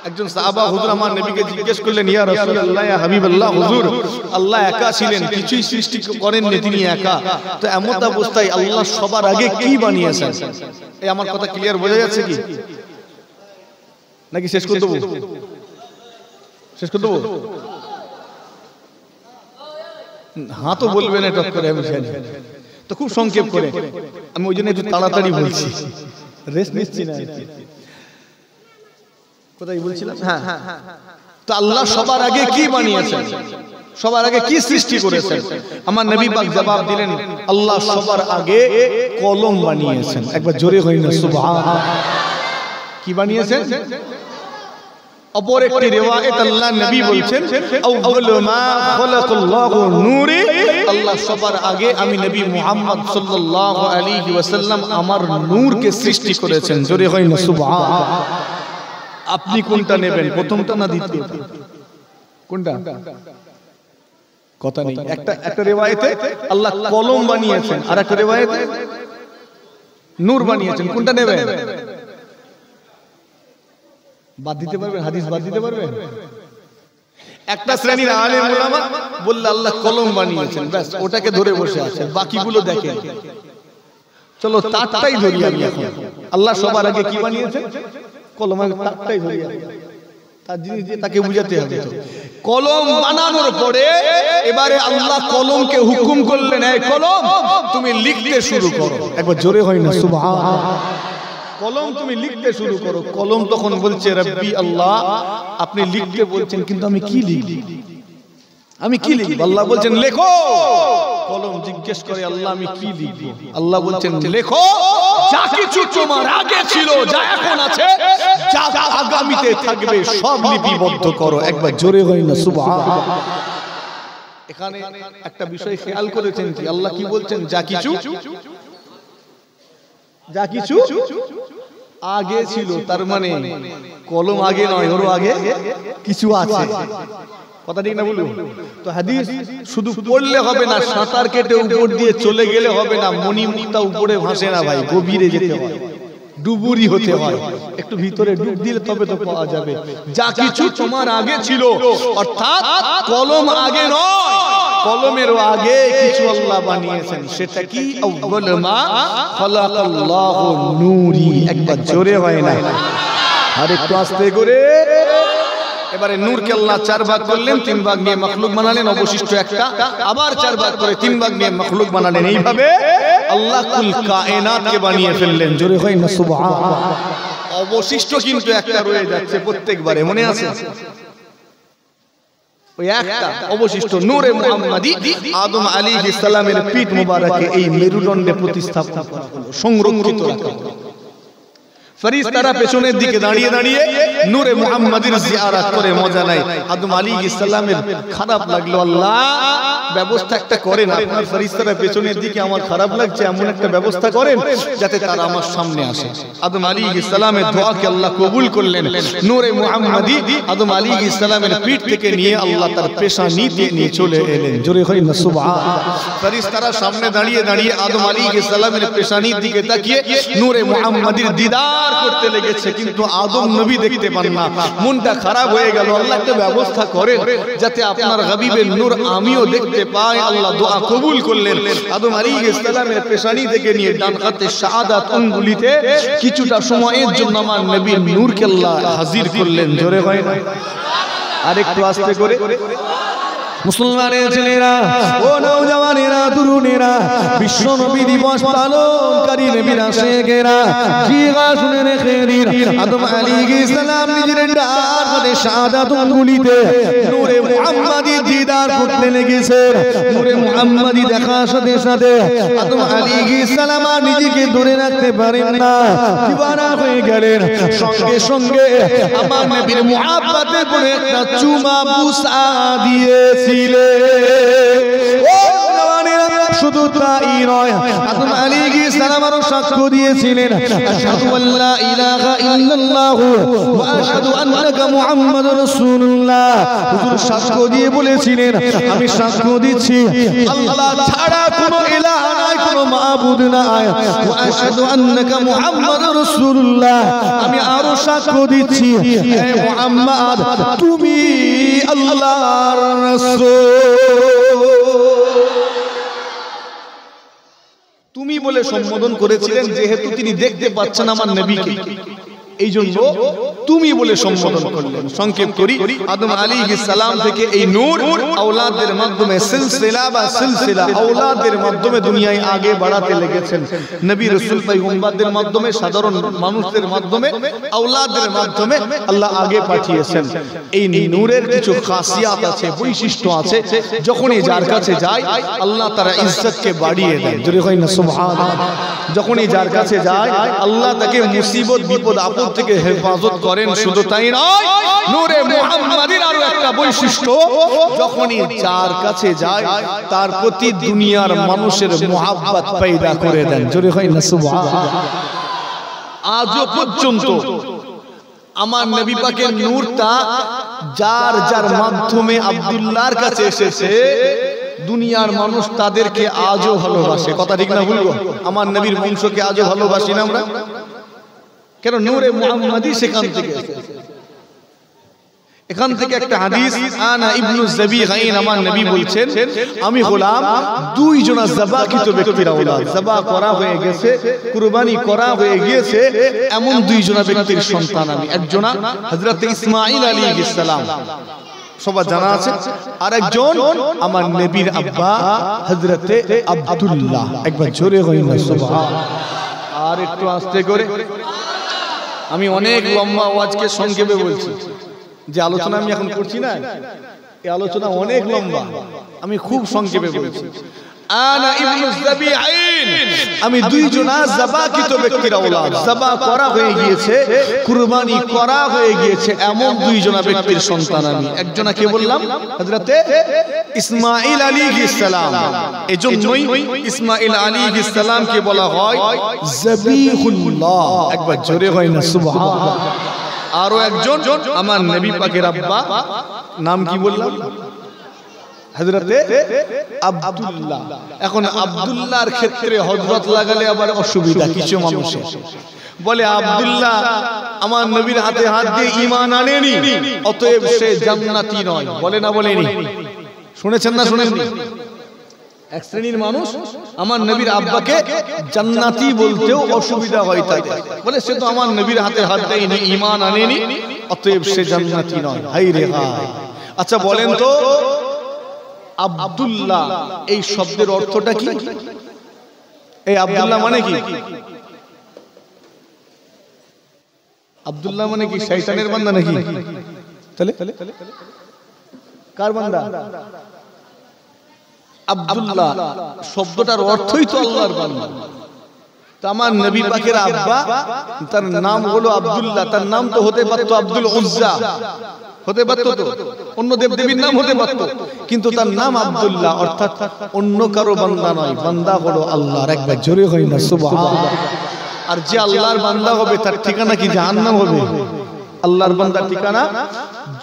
একজন সাহাবা হুজুর আমার নবীকে জিজ্ঞেস করলেন, ইয়া রাসূলুল্লাহ, ইয়া হাবিবাল্লাহ, হুজুর আল্লাহ একা ছিলেন, কিছুই সৃষ্টি করেননি, তিনি একা, তো এমন অবস্থায় আল্লাহ সবার আগে কি বানিয়েছেন? এই আমার কথা ক্লিয়ার বোঝা যাচ্ছে কি নাকি শেষ করে দেবো? শেষ করে দেবো? হ্যাঁ তো বলবেন এটা করে, আমি জানি। তো খুব সংক্ষেপ করে, আমি ওই জন্য একটু তাড়াতাড়ি বলছি, রেস্ট নিচ্ছি না। কোথায় বলছিলাম? হ্যাঁ, তো আল্লাহ সবার আগে কি বানিয়েছেন, সবার আগে কি সৃষ্টি করেছেন? আমার নবী পাক জবাব দিলেন, আল্লাহ সবার আগে কলম বানিয়েছেন। একবার জোরে হয় না সুবহানাল্লাহ। কি বানিয়েছেন? অপর একটি রিওয়ায়াত আল্লাহ নবী বলছেন, আউয়ালু মা খালাকাল্লাহু নূরি, আল্লাহ সবার আগে আমি নবী মুহাম্মদ সাল্লাল্লাহু আলাইহি ওয়াসাল্লাম আমার নূরকে সৃষ্টি করেছেন। জোরে হয় না সুবহানাল্লাহ। আপনি কোনটা নেবেন, প্রথমটা না দ্বিতীয়টা? কোনটা? কথা নেই। একটা রিওয়ায়াতে আল্লাহ কলম বানিয়েছেন, আর একটা রিওয়ায়াতে নূর বানিয়েছেন। কোনটা নেবেন? বাদ দিতে পারবেন? হাদিস বাদ দিতে পারবেন? একটা শ্রেণীর আলেম উলামা বলল আল্লাহ কলম বানিয়েছেন, ব্যাস ওটাকে ধরে বসে আছেন, বাকিগুলো দেখেন। চলো তারটাই ধরি আমি এখন। আল্লাহ সবার আগে কি বানিয়েছেন? কলম। তারটাই ধরি। তার জিনিস দিয়ে তাকে বুঝাতে হবে। কলম বানানোর পরে এবারে আল্লাহ কলমকে হুকুম করলেন, এই কলম তুমি লিখতে শুরু করো। একবার জোরে হয় না সুবহানাল্লাহ। কলম তুমি লিখতে শুরু করো। কলম তখন বলছে, রব্বি আল্লাহ, আপনি লিখতে বলছেন, কিন্তু আমি কি লিখব, আমি কি লিখব? আল্লাহ বলছেন লেখো। কলম জিজ্ঞেস করে, আল্লাহ আমি কি লিখব? আল্লাহ বলছেন লেখো, যা কিছু তোমার আগে ছিল, যা এখন আছে, যা আগামীতে থাকবে, সব লিপিবদ্ধ করো। একবার জোরে হয় না সুবহানাল্লাহ। এখানে একটা বিষয় খেয়াল করেছেন কি, আল্লাহ কি বলছেন? যা কিছু, যা কিছু আগে ছিল, তার মানে কলম আগে নয়, ওর আগে কিছু আছে। কথা ঠিক না বলুন? তো হাদিস শুধু পড়লে হবে না, সাঁতার কেটে উপর দিয়ে চলে গেলে হবে না, মণিমুক্তা উপরে ভাসে না ভাই, গভীরে যেতে হয়, ডুবুরি হতে হয়, একটু ভিতরে ডুব দিলে তবে তো পাওয়া যাবে। যা কিছু তোমার আগে ছিল, অর্থাৎ কলম আগে নয়, কলমেরও আগে কিছু আল্লাহ বানিয়েছেন। সেটা কি? আউয়াল মা খালাকাল্লাহু নূরি। একবার জোরে হয় না, আর একটু আস্তে করে। এবারে নূরকে আল্লাহ 4 ভাগ করলেন, 3 ভাগ নিয়ে মাখলুক বানালেন, অবশিষ্ট একটা, আবার 4 ভাগ করে 3 ভাগ নিয়ে মাখলুক বানালেন। এইভাবে আল্লাহ কুল কায়নাতকে বানিয়ে ফেললেন। জোরে হয় না সুবহানাল্লাহ। অবশিষ্ট কিন্তু একটা রয়ে যাচ্ছে প্রত্যেকবারে, মনে আছে? ওই একটা অবশিষ্ট নূরে মুহাম্মাদি আদম আলাইহিস সালামের পিঠ মুবারকে এই মেরুদণ্ডে প্রতিস্থাপন করা হলো, সংরক্ষিত রাখা হলো। ফেরেশতারা পেছনের দিকে দাঁড়িয়ে দাঁড়িয়ে নূরে মুহাম্মাদির জিয়ারত করে মজা নাই। আদম আলাইহিস সালামের খারাপ লাগলো, আল্লাহ ব্যবস্থা একটা করেন, আপনার ফেরেশতারা পেছনের দিকে, আমার খারাপ লাগছে, এমন একটা ব্যবস্থা করেন যাতে তারা আমার সামনে আসে। আদম আলাইহিস সালামের দোয়াকে আল্লাহ কবুল করলেন। নূরে মুহাম্মাদি আদম আলাইহিস সালামের পিঠ থেকে নিয়ে আল্লাহ তার পেশানিতে নিয়ে চলে এলেন। জোরে হয় না সুবহানাল্লাহ। ফেরেশতারা সামনে দাঁড়িয়ে দাঁড়িয়ে আদম আলাইহিস সালামের পেশানির দিকে তাকিয়ে নূরে মুহাম্মাদির দিদার করতে লেগেছে, কিন্তু আদম নবী দেখতে পান না। মনটা খারাপ হয়ে গেল, আল্লাহ একটা ব্যবস্থা করেন যাতে আপনার হাবিবের নূর আমিও দেখতে পাই। আল্লাহ দোয়া কবুল করলেন। আদম আলাইহিস সালামের পেশানি থেকে নিয়ে ডান হাতে শাহাদাত আঙ্গুলিতে কিছুটা সময়ের জন্য আমার নবীর নূরকে আল্লাহ হাজির করলেন। জোরে হয় না? আরেকটু আস্তে করে। মুসলমানের ছেলেরা, ও নওজওয়ানেরা, তরুণেরা, বিশ্ব নবী দিবস পালনকারী নবীর আশিকেরা, জিগা শুনে রেখেন, আদম আলাইহিস সালাম নিজের ডান হাতে শাহাদাত আঙ্গুলিতে নূরে মুহাম্মাদি দিদার করতে লেগেছেন। নূরে মুহাম্মাদি দেখার সাথে সাথে আদম আলাইহিস সালাম আর নিজেকে ধরে রাখতে পারেন না, দিওয়ানা হয়ে গেলেন। সঙ্গে সঙ্গে আমার নবীর মুহাব্বতের পরে একটা চুমা বুসা দিয়েছে। শুধু তাই নয়, আদম আলাইহিস সালাম আরো সাক্ষ্য দিয়েছিলেন, আশহাদু আল্লা ইলাহা ইল্লাল্লাহ ওয়া আশহাদু আন্নাকা মুহাম্মাদুর রাসূলুল্লাহ। হুজুর সাক্ষ্য দিয়ে বলেছিলেন, আমি সাক্ষ্য দিচ্ছি আল্লাহ ছাড়া কোনো ইলাহ নাই, কোনো মাবুদ নাই, ওয়া আশহাদু আন্নাকা মুহাম্মাদুর রাসূলুল্লাহ। আমি আরো সাক্ষ্য দিচ্ছি, হে মুহাম্মদ তুমি আল্লাহর রাসূল। তুমি বলে সম্বোধন করেছিলেন, যেহেতু তিনি দেখতে পাচ্ছেন আমার নবীকে, এই জন্য তুমি বলে সম্বোধন করলেন। সংক্ষেপ করি, আদম আলাইহিস সালাম থেকে এই নূর আওলাদের মাধ্যমে সিলসিলা আওলাদের মাধ্যমে দুনিয়ায় আগে বাড়াতে লেগেছেন। নবী রাসূল পয়গম্বরদের মাধ্যমে, সাধারণ মানুষদের মাধ্যমে, আওলাদের মাধ্যমে আল্লাহ আগে পাঠিয়েছেন। এই নূরের কিছু খাসিয়াত আছে, বৈশিষ্ট্য আছে, যখনই যার কাছে যায় আল্লাহ তার ইজ্জতকে বাড়িয়ে দেন। জোরে হয় না সুবহানাল্লাহ। যখনই যার কাছে যায় আল্লাহ তাকে মুসিবত বিপদ আপদ থেকে হেফাজত করেন। শুধু তাই নয়, নূরে মুহাম্মাদির আরো একটা বৈশিষ্ট্য, যখনই যার কাছে যায় তার প্রতি দুনিয়ার মানুষের মুহাব্বত পয়দা করে দেন। জোরে হয় না সুবহানাল্লাহ। আজও পর্যন্ত আমার নবী পাকের নূরটা যার যার মাধ্যমে আব্দুল্লাহর কাছে এসেছে, দুনিয়ার মানুষ তাদেরকে আজও ভালোবাসে। কথা ঠিক না বলবো? আমার নবীর বংশকে আজও ভালোবাসি না আমরা? কেন? নূরে মুহাম্মাদি সেখান থেকে এসেছে। এখান থেকে একটা হাদিস, আনা ইবনু যাবিগাইন, আমার নবী বলছেন আমি হলাম দুইজনা যাবাকিত ব্যক্তির আওলাদ, যাবা করা হয়ে গেছে, কুরবানি করা হয়ে গিয়েছে এমন দুইজনা ব্যক্তির সন্তান আমি। একজনা হযরত ইসমাঈল আলাইহিস সালাম, সবার জানা আছে, আর একজন আমার নবীর আব্বা হযরতে আব্দুল্লাহ। একবার জোরে কইন না সুবহানাল্লাহ। আর একটু আস্তে করে, আমি অনেক লম্বা আওয়াজকে সংক্ষেপে বলছি, যে আলোচনা আমি এখন করছি না, এই আলোচনা অনেক লম্বা, আমি খুব সংক্ষেপে বলছি। আনা ইবনু যাবিআইন, আমি দুইজনা যাবাকিত ব্যক্তির আওলাদ, যাবা করা হয়ে গিয়েছে, কুরবানি করা হয়ে গিয়েছে এমন দুইজনা ব্যক্তির সন্তান আমি। একজনা কে বললাম? হযরতে ইসমাঈল আলাইহিস সালাম। এজন্যই ইসমাঈল আলাইহিস সালামকে বলা হয় যাবিহুল্লাহ। একবার জোরে হয় না সুবহানাল্লাহ। আরো একজন আমার নবী পাকের আব্বা, নাম কি বললাম? হযরতে আব্দুল্লাহ। এখন আব্দুল্লাহর ক্ষেত্রে হযরত লাগালে আবার অসুবিধা কিছু মানুষের, বলে আব্দুল্লাহ আমার নবীর হাতে হাত দিয়ে ঈমান আনেনি, অতএব সে জান্নাতি নয়। বলে না বলেনি? শুনেছেন না শুনেননি? এক শ্রেণীর মানুষ আমার নবীর আব্বাকে জান্নাতি বলতেও অসুবিধা হয়, তাই বলে সে তো আমার নবীর হাতে হাত দেয়নি, ঈমান আনেনি, অতএব সে জান্নাতি নয়। হাই রে হাই। আচ্ছা বলেন তো আব্দুল্লাহ এই শব্দের অর্থটা কি? এই আব্দুল্লাহ মানে কি? আব্দুল্লাহ মানে কি শয়তানের বান্দা নাকি? তাহলে কার বান্দা? আব্দুল্লাহ শব্দটার অর্থই তো আল্লাহর বান্দা। তো আমার নবী পাকের আব্বা, তার নাম হলো আব্দুল্লাহ, তার নাম তো হতে পারতো আব্দুল উজ্জা, হতে পারতো তো অন্য দেবদেবীর নাম হতে পারতো, কিন্তু তার নাম আব্দুল্লাহ, অর্থাৎ অন্য কারো বান্দা নয়, বান্দা হলো আল্লাহর। একবার জোরে হয় না সুবহানাল্লাহ। আর যে আল্লাহর বান্দা হবে তার ঠিকানা কি জাহান্নাম হবে? আল্লাহর বান্দার ঠিকানা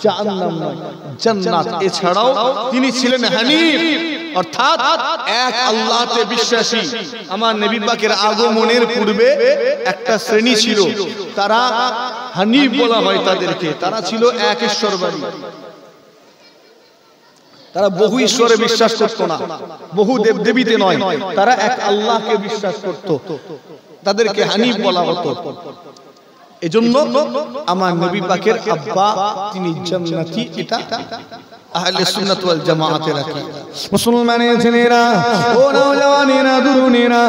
জাহান্নাম নয়, জান্নাত। এছাড়াও তিনি ছিলেন হানিফ, অর্থাৎ এক আল্লাহতে বিশ্বাসী। আমার নবী পাকের আগমনের পূর্বে একটা শ্রেণী ছিল, তারা হানিফ বলা হয় তাদেরকে। তারা ছিল এক ঈশ্বরবাদী, তারা বহু ঈশ্বরে বিশ্বাস করত না, বহু দেবদেবীতে নয়, তারা এক আল্লাহকে বিশ্বাস করত, তাদেরকে হানিফ বলা হতো। এজন্য আমার নবী পাকের আব্বা তিনি জান্নাতি, এটা আহলে সুন্নাত ওয়াল জামাআতের আকীদা। মুসলমানের ছেলেরা, ও নওজওয়ানেরা, তরুণেরা,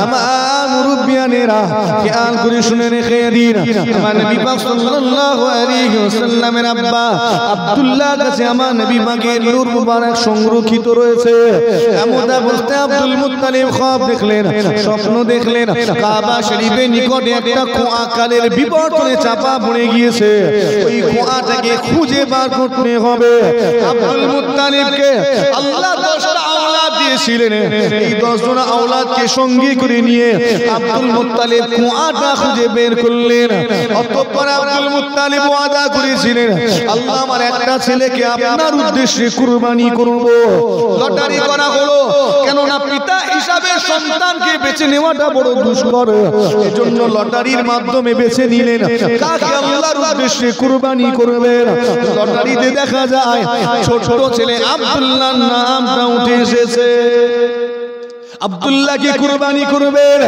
আমার মুরব্বিয়ানেরা, খেয়াল করে শুনে রেখে দিন, আমার নবী পাক সাল্লাল্লাহু আলাইহি ওয়াসাল্লামের আব্বা আব্দুল্লাহর কাছে আমার নবী পাকের নূর মুবারক সংরক্ষিত রয়েছে। এমন অবস্থায় আব্দুল মুত্তালিব খ্বাব দেখলেন, স্বপ্ন দেখলেন, কাবা শরীফের নিকটে একটা কুয়া কালের বিবর্তনে চাপা পড়ে গিয়েছে, ওই কুয়াটাকে খুঁজে বার করতে হবে। আব্দুল মুত্তালিবকে আল্লাহ 10টা আওলাদ দিয়েছিলেন, এই 10 জন আওলাদকে সঙ্গে করে নিয়ে আব্দুল মুত্তালিব কুয়াটা খুঁজে বের করলেন। অতঃপর আব্দুল মুত্তালিব ওয়াদা করেছিলেন, আল্লাহ আমার একটা ছেলেকে আপনার উদ্দেশ্যে কুরবানি করব। লটারি করা হলো, কেননা পিতা হিসাবে সন্তানকে বেছে নেওয়াটা বড় দুষ্কর, এজন্য লটারির মাধ্যমে বেছে নিলেন কাকে আল্লাহর উদ্দেশ্যে কুরবানি করবেন। লটারিতে দেখা যায় ছোট ছেলে আব্দুল্লাহর নামটা উঠে এসেছে। আব্দুল্লাহকে কুরবানি করবেন,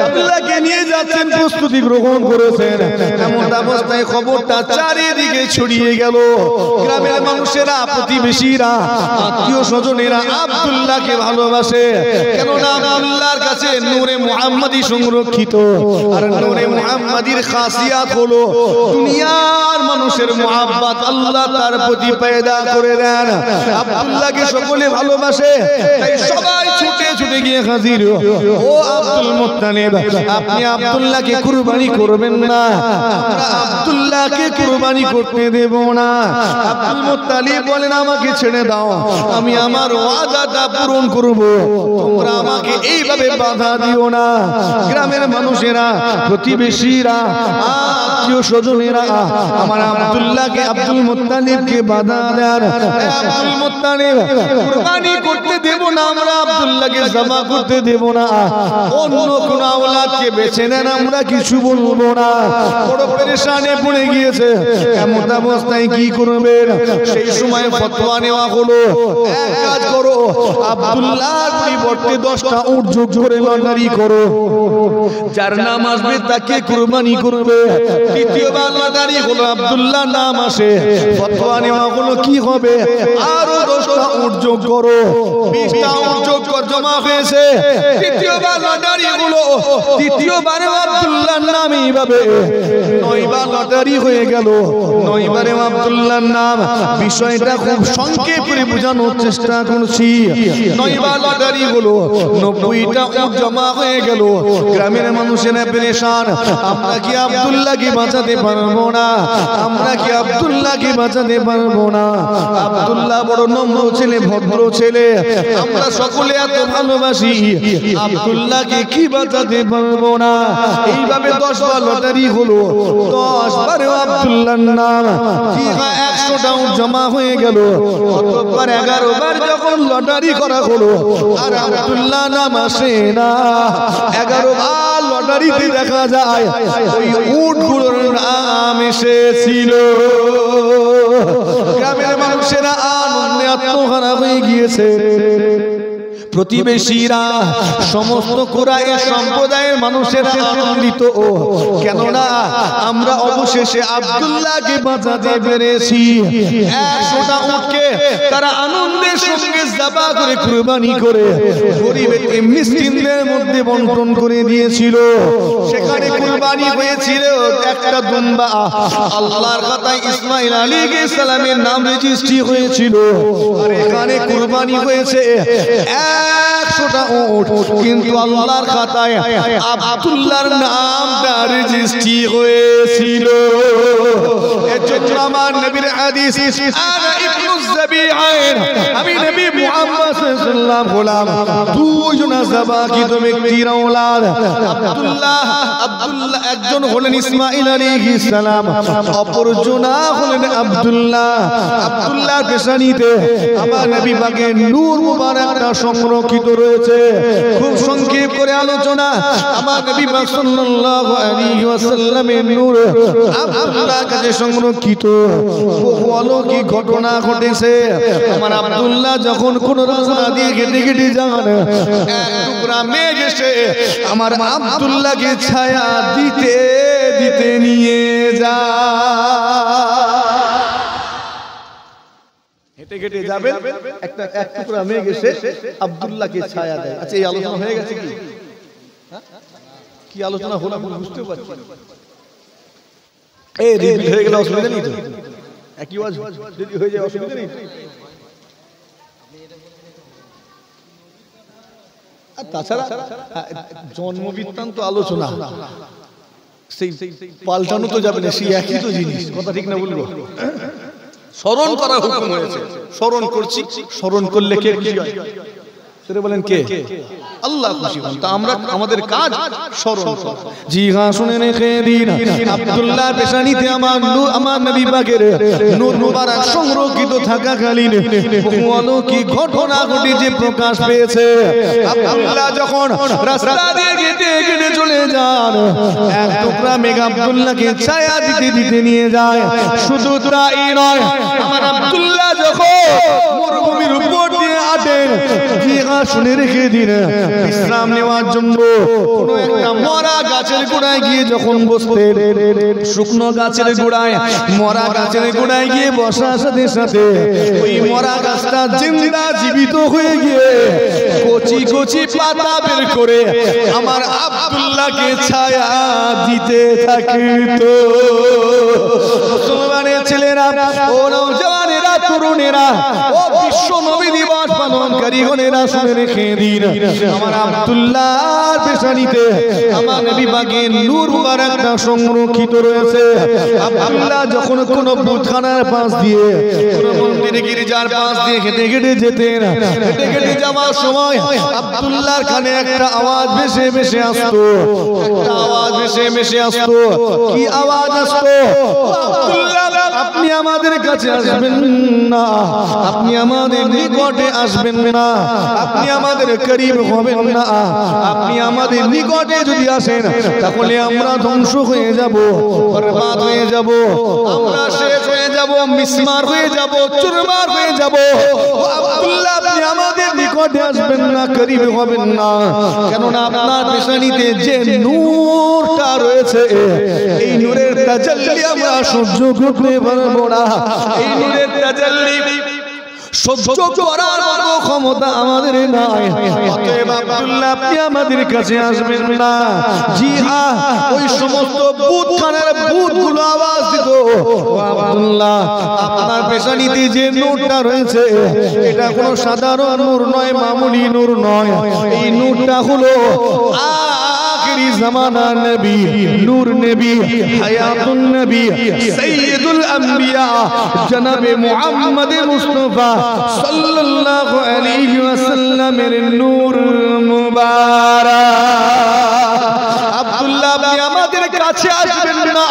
আব্দুল্লাহকে নিয়ে যাচ্ছেন, প্রস্তুতি গ্রহণ করেছেন। এমন অবস্থায় খবরটা চারিদিকে ছড়িয়ে গেল। গ্রামের মানুষেরা, প্রতিবেশীরা, আত্মীয় স্বজনেরা আব্দুল্লাহকে ভালোবাসে, কেননা আব্দুল্লাহর কাছে নূরে মুহাম্মাদি সংরক্ষিত। আর নূরে মুহাম্মাদির খাসিয়াত হলো দুনিয়ার মানুষের মুহাব্বত আল্লাহ তার প্রতি পয়দা করে দেন। আব্দুল্লাহকে সকলে ভালোবাসে, তাই সবাই ছুটে ছুটে গিয়ে হাজির, ও আব্দুল মুত্তালিব, আপনি আব্দুল্লাহকে কুরবানি করবেন না, আমরা আব্দুল্লাহকে কুরবানি করতে দেব না। আব্দুল মুত্তালিব বলেন, আমাকে ছেড়ে দাও, আমি আমার ওয়াদাটা পূরণ করব, তোমরা আমাকে এইভাবে বাধা দিও না। গ্রামের মানুষেরা, প্রতিবেশীরা, আত্মীয় স্বজনেরা আমার আব্দুল্লাহকে, আব্দুল মুত্তালিবকে বাধা দেন। আব্দুল মুত্তালিব কুরবানি করতে করতে দেব না, আমরা আব্দুল্লাহকে জমা করতে দেব না, অন্য কোন আওলাদকে বেছে নেন, আমরা কিছু বলবো না। বড় পেরেশানে পড়ে গিয়েছে, এমন অবস্থায় কি করবেন? সেই সময় ফতোয়া নেওয়া হলো, এক কাজ করো, আব্দুল্লাহর পরিবর্তে 10টা উট যোগ করে লটারি করো, যার নাম আসবে তাকে কুরবানি করবে। দ্বিতীয়বার লটারি হলো, আব্দুল্লাহ নাম আসে, ফতোয়া নেওয়া হলো কি হবে? আরো 10টা উট যোগ করো, 20টা উট যোগ কর, জমা হয়েছে। তৃতীয়বার লটারি হলো, তৃতীয়বারে আব্দুল্লাহর নাম এইভাবে 9বার লটারি হয়ে গেল, 9বারে আব্দুল্লাহর নাম। বিষয়টা খুব সংক্ষেপ করে বোঝানোর চেষ্টা করছি। 9বার লটারি হলো, 90টা উট জমা হয়ে গেল। গ্রামের মানুষেরা পেরেশান, আমরা কি আব্দুল্লাহকে বাঁচাতে পারবো না? আমরা কি আব্দুল্লাহকে বাঁচাতে পারবো না? আব্দুল্লাহ বড় নম্র ছেলে, ভদ্র ছেলে, আমরা সকলে এত ভালোবাসি, আব্দুল্লাহকে কি বাঁচাতে পারবো না? এইভাবে 10বার লটারি হলো, 10বারে আব্দুল্লাহর নাম। 100টা উট জমা হয়ে গেল। অতঃপর 11বার যখন লটারি করা হলো, আর আব্দুল্লাহ নাম আসে না। 11বার লটারিতে দেখা যায় ওই উটগুলোর নাম এসেছিল। গ্রামের মানুষেরা আনন্দে আত্মহারা হয়ে গিয়েছে। প্রতিবেশীরা, সমস্ত কুরাইশ সম্প্রদায়ের মানুষেরা আনন্দিত, কেননা আমরা অবশেষে আব্দুল্লাহকে বাঁচাতে পেরেছি। 100টা উটকে তারা আনন্দের সঙ্গে যাবা করে কুরবানি করে গরিব মিসকিনদের মধ্যে বন্টন করে দিয়েছিল। সেখানে কুরবানি হয়েছিল একটা দুম্বা। আল্লাহর কথায় ইসমাইল আলাইহিস সালামের নাম রেজিস্ট্রি হয়েছিল, আর এখানে কুরবানি হয়েছে 100টা উট, কিন্তু আল্লাহর খাতায় আব্দুল্লাহর নামটা রেজিস্ট্রি হয়েছিল। এজন্য আমার নবীর হাদিস, আনা ইবনুজ যাবিআইন, আমি নবী মুহাম্মদ সাল্লাল্লাহু আলাইহি গোলাম, দুইজন যাবাকিত ব্যক্তির আওলাদ। আব্দুল্লাহ একজন হলেন ইসমাঈল আলাইহিস সালাম, অপরজনা হলেন আব্দুল্লাহ। আব্দুল্লাহর পেশানিতে আমার নবী পাকের নূর মুবারকটা সংরক্ষিত রয়েছে। খুব সংক্ষেপ করে আলোচনা, আমার নবী পাক সাল্লাল্লাহু আলাইহি ওয়াসাল্লামের নূর আব্দুল্লাহর কাছে সংরক্ষিত। বহু অলৌকিক ঘটনা ঘটেছে। আমার আব্দুল্লাহ যখন কোন রাস্তা দিয়ে হেঁটে হেঁটে যান, এক টুকরা মেঘ এসে আমার আব্দুল্লাহকে ছায়া দিতে দিতে নিয়ে যায়। হেঁটে হেঁটে যাবে, এক টুকরা মেঘ এসে আব্দুল্লাহকে ছায়া দেয়। আচ্ছা, এই আলোচনা হয়ে গেছে কি? কি আলোচনা হলো আমি বুঝতে পারছি না। এই রিপিট হয়ে গেলে অসুবিধা নেই তো? একই ওয়াজ যদি হয়ে যায় অসুবিধা নেই। আর তাছাড়া জন্ম বৃত্তান্ত আলোচনা সেই পাল্টানো তো যাবে না, সেই একই তো জিনিস, কথা ঠিক না বলবো? স্মরণ করা হুকুম হয়েছে, স্মরণ করছি। স্মরণ করলে কে খুশি হয়? সেটা বলেন কে? আল্লাহ খুশি হন। তা আমরা আমাদের কাজ স্মরণ করা। জি হ্যাঁ, শুনে রেখে দিন, আব্দুল্লাহ পেশানিতে আমার নবী পাকের নূর মুবারক সংরক্ষিত থাকাকালীন বহু অলৌকিক ঘটনা ঘটেছে, প্রকাশ পেয়েছে। আব্দুল্লাহ যখন রাস্তা দিয়ে হেঁটে হেঁটে চলে যান, এক টুকরা মেঘ আব্দুল্লাহকে ছায়া দিতে দিতে নিয়ে যায়। শুধু তাই নয়, আমার আব্দুল্লাহ যখন মরুভূমির উপর দিয়ে হাঁটেন, শুনে রেখে দিন, বিশ্রাম নেওয়ার জন্য কোনো একটা মরা গাছের গোড়ায় গিয়ে যখন বসতেন, শুকনো গাছের গোড়ায়, মরা গাছের গোড়ায় গিয়ে বসার সাথে সাথে ওই মরা গাছটা জিন্দা জীবিত হয়ে গিয়ে কচি কচি পাতা বের করে আমার আব্দুল্লাহকে ছায়া দিতে থাকিত। মুসলমানের ছেলেরা, ও নওজওয়ানেরা, তরুণেরা, ও বিশ্ব নবী দিবস পালনকারী গণেরা, শুনে রেখে দিন, আমার আব্দুল্লাহর পেশানিতে আমার নবী পাকের নূর মুবারকটা সংরক্ষিত রয়েছে। আব্দুল্লাহ যখন কোন বুতখানার পাশ দিয়ে, কোন মন্দিরে গির্জার পাশ দিয়ে হেঁটে হেঁটে যেতেন, হেঁটে হেঁটে যাওয়ার সময় আব্দুল্লাহর কানে একটা আওয়াজ ভেসে ভেসে আসতো, একটা আওয়াজ ভেসে ভেসে আসতো। কি আওয়াজ আসতো? আব্দুল্লাহ আপনি আমাদের কাছে আসবেন না, আপনি আমাদের নিকটে আসবেন না, আপনি আমাদের করিব হবেন না। আপনি আমাদের নিকটে যদি আসেন তাহলে আমরা ধ্বংস হয়ে যাব, বরবাদ হয়ে যাব, আমরা শেষ হয়ে যাব, মিসমার হয়ে যাব, চুরমার হয়ে যাব। আব্দুল্লাহ আপনি আমাদের নিকটে আসবেন না, করিব হবেন না, কেননা আপনার পেশানিতে যে নূরটা রয়েছে এই নূরের তাজাল্লি আমরা সহ্য করতে পারবো না। এই নূরের তাজাল্লি সহ্য করার মতো ক্ষমতা আমাদের নাই। অতএব আব্দুল্লাহ আপনি আমাদের কাছে আসবেন না। জি হ্যাঁ, ওই সমস্ত বুতখানার বুতগুলো আওয়াজ দিত, আব্দুল্লাহ আপনার পেশানিতে যে নূরটা রয়েছে এটা কোনো সাধারণ নূর নয়, মামুলি নূর নয়। এই নূরটা হলো আখিরি জামানার নবী, নূর নবী, হায়াতুন নবী, সাইয়্যিদুল আম্বিয়া জনাবে মুহাম্মদ মুস্তাফা সাল্লাল্লাহু আলাইহি ওয়াসাল্লামের নূর মুবারক। আব্দুল্লাহ আপনি আমাদের কাছে আসবেন না,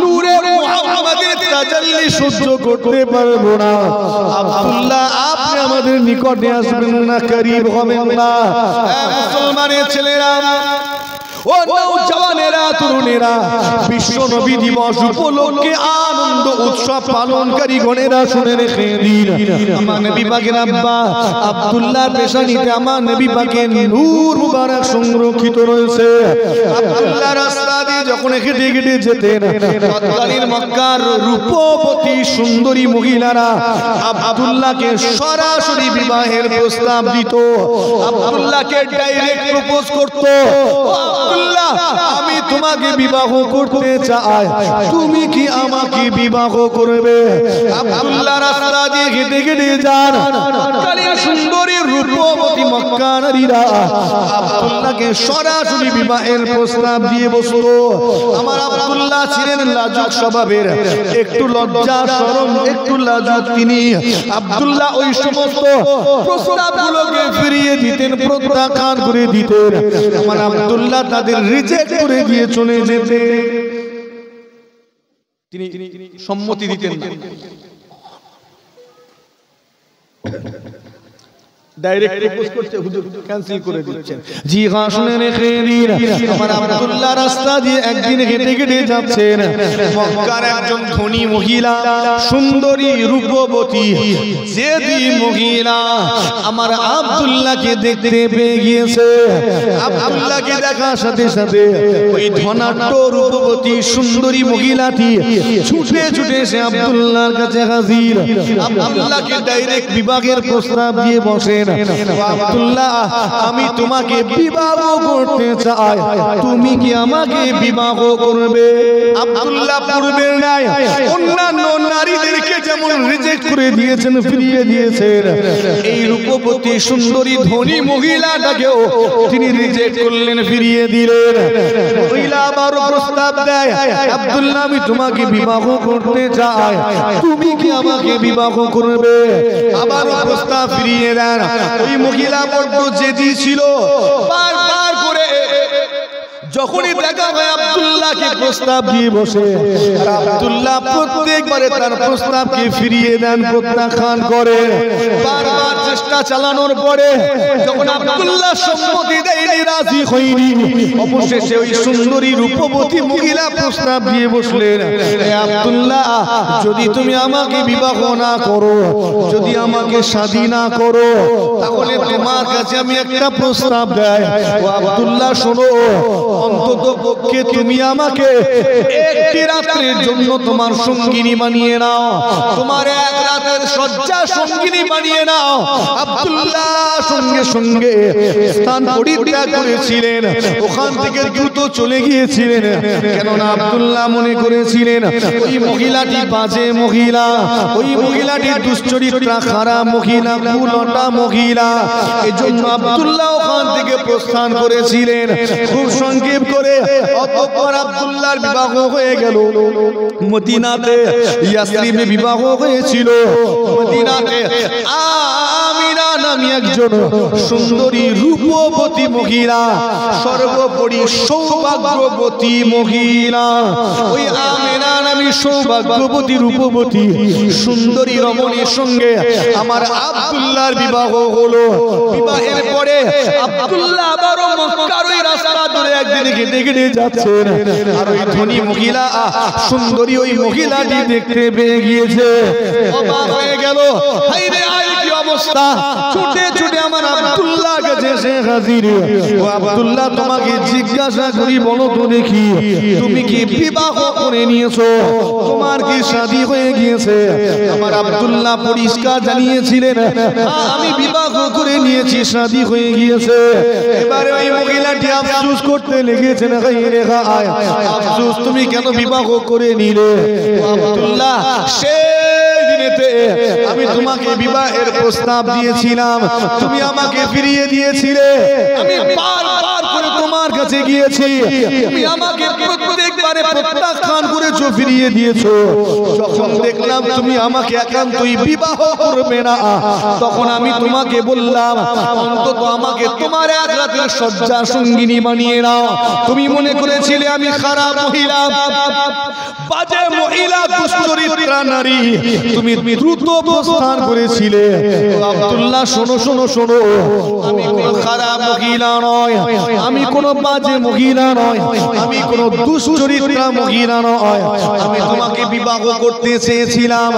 নূরে মুহাম্মদের তাজাল্লি সহ্য করতে পারবো না। আব্দুল্লাহ আপনি আমাদের নিকটে আসবেন না, করিব হবেন না। মুসলমানের ছেলেরা, ও নওজওয়ানেরা, তরুণেরা, বিশ্ব নবী দিবস উপলক্ষে আনন্দ উৎসব পালনকারী গণেরা শুনে রেখে দিন, আমার নবী পাকের আব্বা আব্দুল্লাহর পেশানিতে আমার নবী পাকের নূর মুবারক সংরক্ষিত রয়েছে। আব্দুল্লাহ রাস্তা দিয়ে যখন হেঁটে হেঁটে যেতেন, তৎকালীন মক্কার রূপবতী সুন্দরী মহিলারা আব্দুল্লাহকে সরাসরি বিবাহের প্রস্তাব দিত, আব্দুল্লাহকে ডাইরেক্ট প্রপোজ করত। আব্দুল্লাহ আমি তোমাকে বিবাহ করতে চাই, তুমি কি আমাকে বিবাহ করবে? আব্দুল্লাহ রাস্তা দিয়ে হেঁটে হেঁটে যান, তৎকালীন সুন্দরী রূপবতী মক্কা নারীরা আব্দুল্লাহকে সরাসরি বিবাহের প্রস্তাব দিয়ে বসতো। আমার আব্দুল্লাহ ছিলেন লাজুক স্বভাবের, একটু লজ্জা শরম, একটু লাজুক তিনি। আব্দুল্লাহ ওই সমস্ত প্রস্তাবগুলোকে ফিরিয়ে দিতেন, প্রত্যাখ্যান করে দিতেন। আমার আব্দুল্লাহ তাদের রিজেক্ট করে দিয়ে চলে যেতেন, তিনি সম্মতি দিতেন না, ডাইরেক্ট প্রপোজ করতে হুজুর ক্যান্সেল করে দিচ্ছেন। জি হ্যাঁ, শুনে রেখে দিন, আমার আব্দুল্লাহ রাস্তা দিয়ে একদিন হেঁটে হেঁটে যাচ্ছেন, মক্কার একজন ধনী মহিলা, সুন্দরী রূপবতী জেদি মহিলা আমার আব্দুল্লাহকে দেখতে পেয়ে গিয়েছে। আব্দুল্লাহকে দেখার সাথে সাথে ওই ধনাঢ্য রূপবতী সুন্দরী মহিলাটি ছুটে ছুটে এসে আব্দুল্লাহর কাছে হাজির। আব্দুল্লাহকে ডাইরেক্ট বিবাহের প্রস্তাব দিয়ে বসেন। আব্দুল্লাহ আমি তোমাকে বিবাহ করতে চাই, তুমি কি আমাকে বিবাহ করবে? আব্দুল্লাহ পূর্বের ন্যায় অন্যান্য নারীদেরকে যেমন রিজেক্ট করে দিয়েছেন, ফিরিয়ে দিয়েছেন, এই রূপবতী সুন্দরী ধনী মহিলাটাকেও তিনি রিজেক্ট করলেন, ফিরিয়ে দিলেন। মহিলা আবার প্রস্তাব দেয়, আব্দুল্লাহ আমি তোমাকে বিবাহ করতে চাই, তুমি কি আমাকে বিবাহ করবে? আবার প্রস্তাব ফিরিয়ে দেন। ওই মহিলা বড্ড জেদি ছিল, বারবার করে যখনই দেখা হয় আব্দুল্লাহকে প্রস্তাব দিয়ে বসে, আব্দুল্লাহ প্রত্যেকবারে তার প্রস্তাবকে ফিরিয়ে দেন, প্রত্যাখ্যান করে। বারবার চেষ্টা চালানোর পরে যখন আব্দুল্লাহ সম্মতি দেয়নি, রাজি হয়নি, অবশেষে ওই সুন্দরী রূপবতী মহিলা প্রস্তাব দিয়ে বসলেন, আব্দুল্লাহ যদি তুমি আমাকে বিবাহ না করো, যদি আমাকে শাদী না করো, তাহলে তোমার কাছে আমি একটা প্রস্তাব দেই। ও আব্দুল্লাহ শোনো, অন্তত পক্ষে তুমি আমাকে একটি রাতের জন্য তোমার সঙ্গিনী বানিয়ে নাও, তোমার এক রাতের শয্যা সঙ্গিনী বানিয়ে নাও। আব্দুল্লাহ সঙ্গে সঙ্গে স্থান পরিত্যাগ করেছিলেন, ওখান থেকে দ্রুত চলে গিয়েছিলেন, কেননা আব্দুল্লাহ মনে করেছিলেন ওই মহিলাটি বাজে মহিলা, ওই মহিলাটি দুশ্চরিত্রা, খারাপ মহিলা, কুলটা মহিলা। এজন্য আব্দুল্লাহ ওখান থেকে প্রস্থান করেছিলেন। খুব সংক্ষেপ করে অতঃপর আব্দুল্লাহর বিবাহ হয়ে গেল মদিনাতে, ইয়াসরিবে বিবাহ হয়েছিল। মদিনাতে আমিনা নামী একজন সুন্দরী রূপবতী মহিলা, সর্বোপরি সৌভাগ্যবতী মহিলা, ওই আমিনা নামী সৌভাগ্যবতী রূপবতী সুন্দরী রমণীর সঙ্গে আমার আব্দুল্লাহর বিবাহ হলো। বিবাহের পরে আব্দুল্লাহ আবারও মক্কার ওই রাস্তা ধরে একদিন হেঁটে হেঁটে যাচ্ছেন, আর ওই ধনী মহিলা সুন্দরী ওই মহিলাটি দেখতে পেয়ে গিয়েছে, অবাক হয়ে গেল। হায় রে হায়, কি অবস্থা! ছুটে ছুটে আমার আব্দুল্লাহ কাছে এসে হাজির। ও আব্দুল্লাহ, তোমাকে জিজ্ঞাসা করি, বলো তো দেখি, তুমি কি বিবাহ করে নিয়েছো? তোমার কি শাদী হয়ে গিয়েছে? আমার আব্দুল্লাহ পরিষ্কার জানিয়েছিলেন, আমি বিবাহ করে নিয়েছি, শাদী হয়ে গিয়েছে। এবারে ওই মহিলাটি আফসোস করতে লেগেছেন, আফসোস, তুমি কেন বিবাহ করে নিলে? আব্দুল্লাহ, আমি তোমাকে বিবাহের প্রস্তাব দিয়েছিলাম, তুমি আমাকে ফিরিয়ে দিয়েছিলে। আমি বারবার করে তোমার কাছে গিয়েছি, তুমি আমাকে প্রত্যেকবারে প্রত্যাখ্যান করেছো, ফিরিয়ে দিয়েছো। যখন দেখলাম তুমি আমাকে একান্তই বিবাহ করবে না, তখন আমি তোমাকে বললাম, অন্তত আমাকে তোমার এক রাতের শয্যা সঙ্গিনী বানিয়ে নাও। তুমি মনে করেছিলে আমি খারাপ মহিলা, বাজে মহিলা, দুশ্চরিত্রা নারী, তুমি দ্রুত প্রস্থান করেছিলে। আব্দুল্লাহ, শোনো শোনো শোনো, আমি কোন খারাপ মহিলা নয়, আমি কোন বাজে মহিলা নয়, আমি কোন দুশ্চরিত্রা মহিলা নয়। আমি তোমাকে বিবাহ করতে চেয়েছিলাম,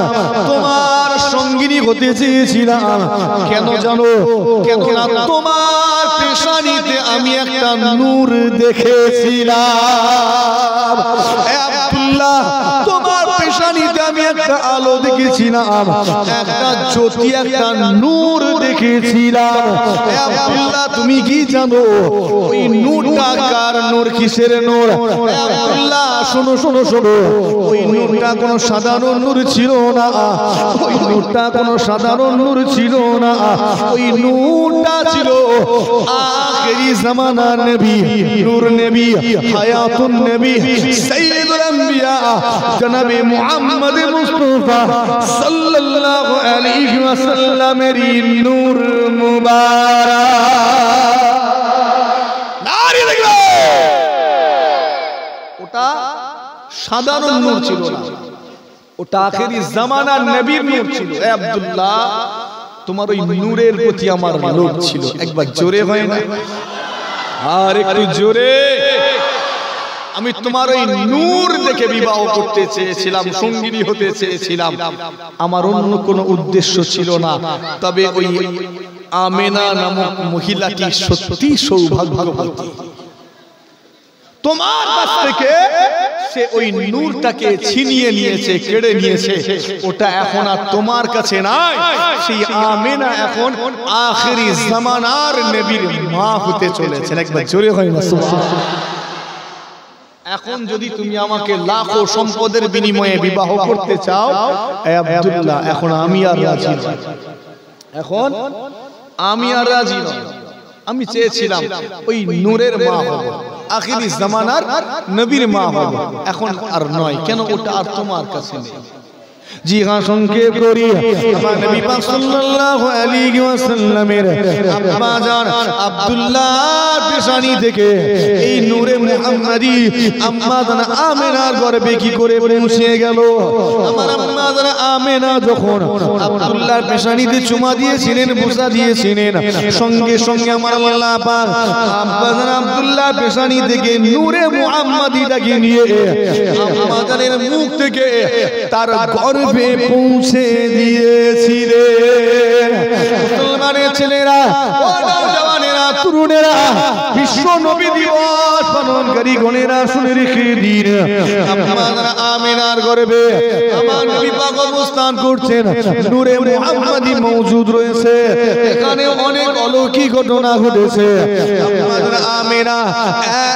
তোমার সঙ্গিনী হতে চেয়েছিলাম। কেন জানো? কেননা তোমার পেশানিতে আমি একটা নূর দেখেছিলাম। আব্দুল্লাহ, তোমার পেশানিতে আমি একটা আলো দেখেছিলাম, একটা জ্যোতি, একটা নূর দেখেছিলাম। আব্দুল্লাহ, তুমি কি জানো ওই নূরটা কার নূর? কিসের নূর? আব্দুল্লাহ, শোনো শোনো শোনো, ওই নূরটা কোনো সাধারণ নূর ছিল না, ওই নূরটা কোনো সাধারণ নূর ছিল না, ওই নূরটা ছিল আখেরি জামানার নবী, নূর নবী, হায়াতুন নবী, সাইয়্যিদুল আম্বিয়া জনাবে মুহাম্মদ মুস্তাফা সাল্লাল্লাহু আলাইহি ওয়াসাল্লামের নূর মুবারক। নারী দেখো, ওটা সাধারণ নূর ছিল না, ওটা আখেরি জামানার নবীর নূর ছিল। এ আব্দুল্লাহ, তোমার ওই নূরের প্রতি আমার লোভ ছিল। একবার জোরে হয় না? আর একটু জোরে। আমি তোমার ওই নূর দেখে বিবাহ করতে চেয়েছিলাম, সঙ্গিনী হতে চেয়েছিলাম, আমার অন্য কোনো উদ্দেশ্য ছিল না। তবে ওই আমেনা নামক মহিলাটি সত্যি সৌভাগ্যবতী, তোমার কাছ থেকে সে ওই নূরটাকে ছিনিয়ে নিয়েছে, কেড়ে নিয়েছে। ওটা এখন আর তোমার কাছে নাই। সেই আমেনা এখন আখেরি জামানার নবীর মা হতে চলেছেন। একবার জোরে হয় না? এখন যদি তুমি আমাকে লাখো সম্পদের বিনিময়ে বিবাহ করতে চাও, আব্দুল্লাহ, এখন আমি আর রাজি নই। এখন আমি আর রাজি নই। আমি চেয়েছিলাম ওই নূরের মা হব, আখিরি জামানার নবীর মা হব, এখন আর নয়। কেন? ওটা আর তোমার কাছে নেই। জি হ্যাঁ, সংক্ষেপ করি, আমার নবী পাক সাল্লাল্লাহু আলাইহি ওয়াসাল্লামের আম্মা জান আব্দুল্লাহর পেশানি থেকে এই নূরে মুহাম্মাদি আম্মা জান আমেনার গর্ভে কি করে পৌঁছে গেল? আমার আম্মা জান আমেনা যখন আব্দুল্লাহর পেশানিতে চুমা দিয়েছিলেন, বুসা দিয়েছিলেন, সঙ্গে সঙ্গে আমার আল্লাহ পাক আব্বা জান আব্দুল্লাহর পেশানি থেকে নূরে মুহাম্মাদিটাকে নিয়ে আম্মা জানের মুখ থেকে তার গর্ভে পৌঁছে দিয়েছিলেন। মুসলমানের ছেলেরা, ও নওজওয়ানেরা, তরুণেরা, বিশ্ব নবী দিবস পালনকারী গণেরা, শুনে রেখে দিন, আপনারা আমিনার গর্ভে আমার নবী পাক অবস্থান করছেন, নূরে মুহাম্মাদি মওজুদ রয়েছে। এখানে অনেক অলৌকিক ঘটনা ঘটেছে। আপনারা আমিনা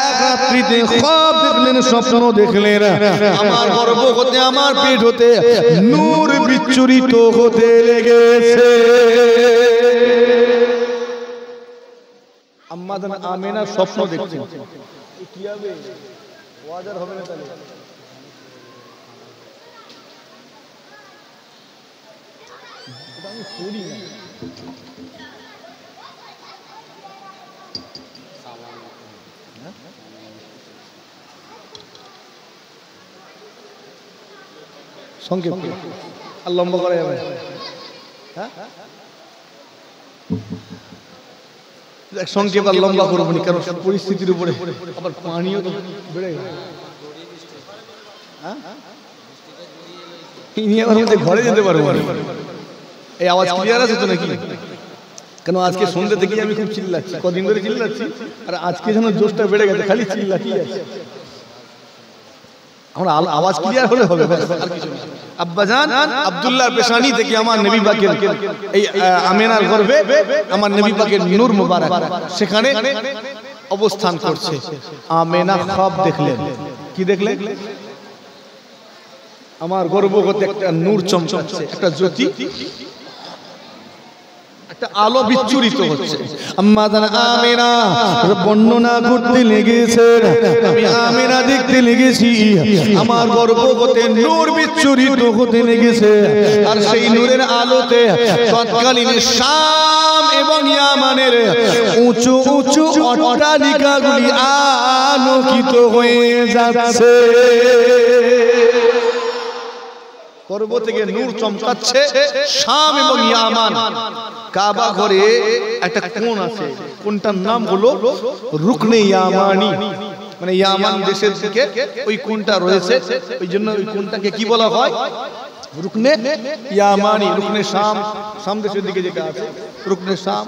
এক রাত্রিতে খ্বাব দেখলেন, স্বপ্ন দেখলেন, আমার গর্ভ হতে, আমার পেট হতে নূর বিচ্ছুরিত হতে লেগেছে। আম্মা জান আমেনা স্বপ্ন দেখছেন। কি হবে? ওয়াজার হবে না তাহলে? এটা আমি পড়ি না। সংক্ষেপ আর লম্বা করা যাবে, হ্যাঁ সংক্ষেপ আর লম্বা করবো নি, কারণ পরিস্থিতির উপরে আবার পানিও তো বেড়ে গেল। ঘরে যেতে পারবো, এই আওয়াজ ক্লিয়ার আছে তো নাকি? কেন আজকে সন্ধ্যে থেকে আমি খুব চিল্লাচ্ছি, কদিন ধরে চিল্লাচ্ছি, আর আজকে যেন জোশটা বেড়ে গেছে, খালি চিল্লাচ্ছি আছে। আমরা আওয়াজ ক্লিয়ার হলে হবে, আর কিছু না। আব্বাজান আব্দুল্লাহর পেশানি থেকে আমার নবী পাকের এই আমেনার গর্ভে আমার নবী পাকের নূর মুবারক সেখানে অবস্থান করছে। আমেনা খ্বাব দেখলেন, কি দেখলেন? আমার গর্ভগতে একটা নূর চমকাচ্ছে, একটা জ্যোতি, একটা আলো বিচ্ছুরিত হচ্ছে। আম্মা জান আমেনা বর্ণনা করতে লেগেছে, আমি আমেনা দেখতে লেগেছি আমার গর্ভগতে নূর বিচ্ছুরিত হতে লেগেছে, আর সেই নূরের আলোতে তৎকালীন শাম এবং ইয়ামানের উঁচু উঁচু অট্টালিকাগুলি আলোকিত হয়ে যাচ্ছে। পর্ব থেকে নূর চমকাচ্ছে, শাম এবং ইয়ামান। কাবা ঘরে একটা কোণ আছে, কোণটার নাম হলো রুকনে ইয়ামানি, মানে ইয়ামান দেশের দিকে ওই কোণটা রয়েছে, ওই জন্য ওই কোণটাকে কি বলা হয়? রুকনে ইয়ামানি। রুকনে শাম, শাম দেশের দিকে যেটা আছে রুকনে শাম।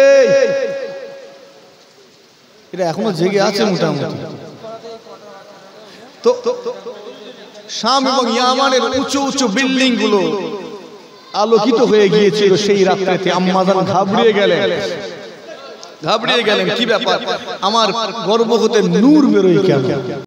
এই এটা এখনো জেগে আছে মোটামুটি। তো শাম এবং ইয়ামানের উঁচু উঁচু বিল্ডিং গুলো আলোকিত হয়ে গিয়েছিল সেই রাত্রিতে। আম্মা জান ঘাবড়িয়ে গেলেন, কি ব্যাপার, আমার গর্ভ হতে নূর বেরোয় কেন?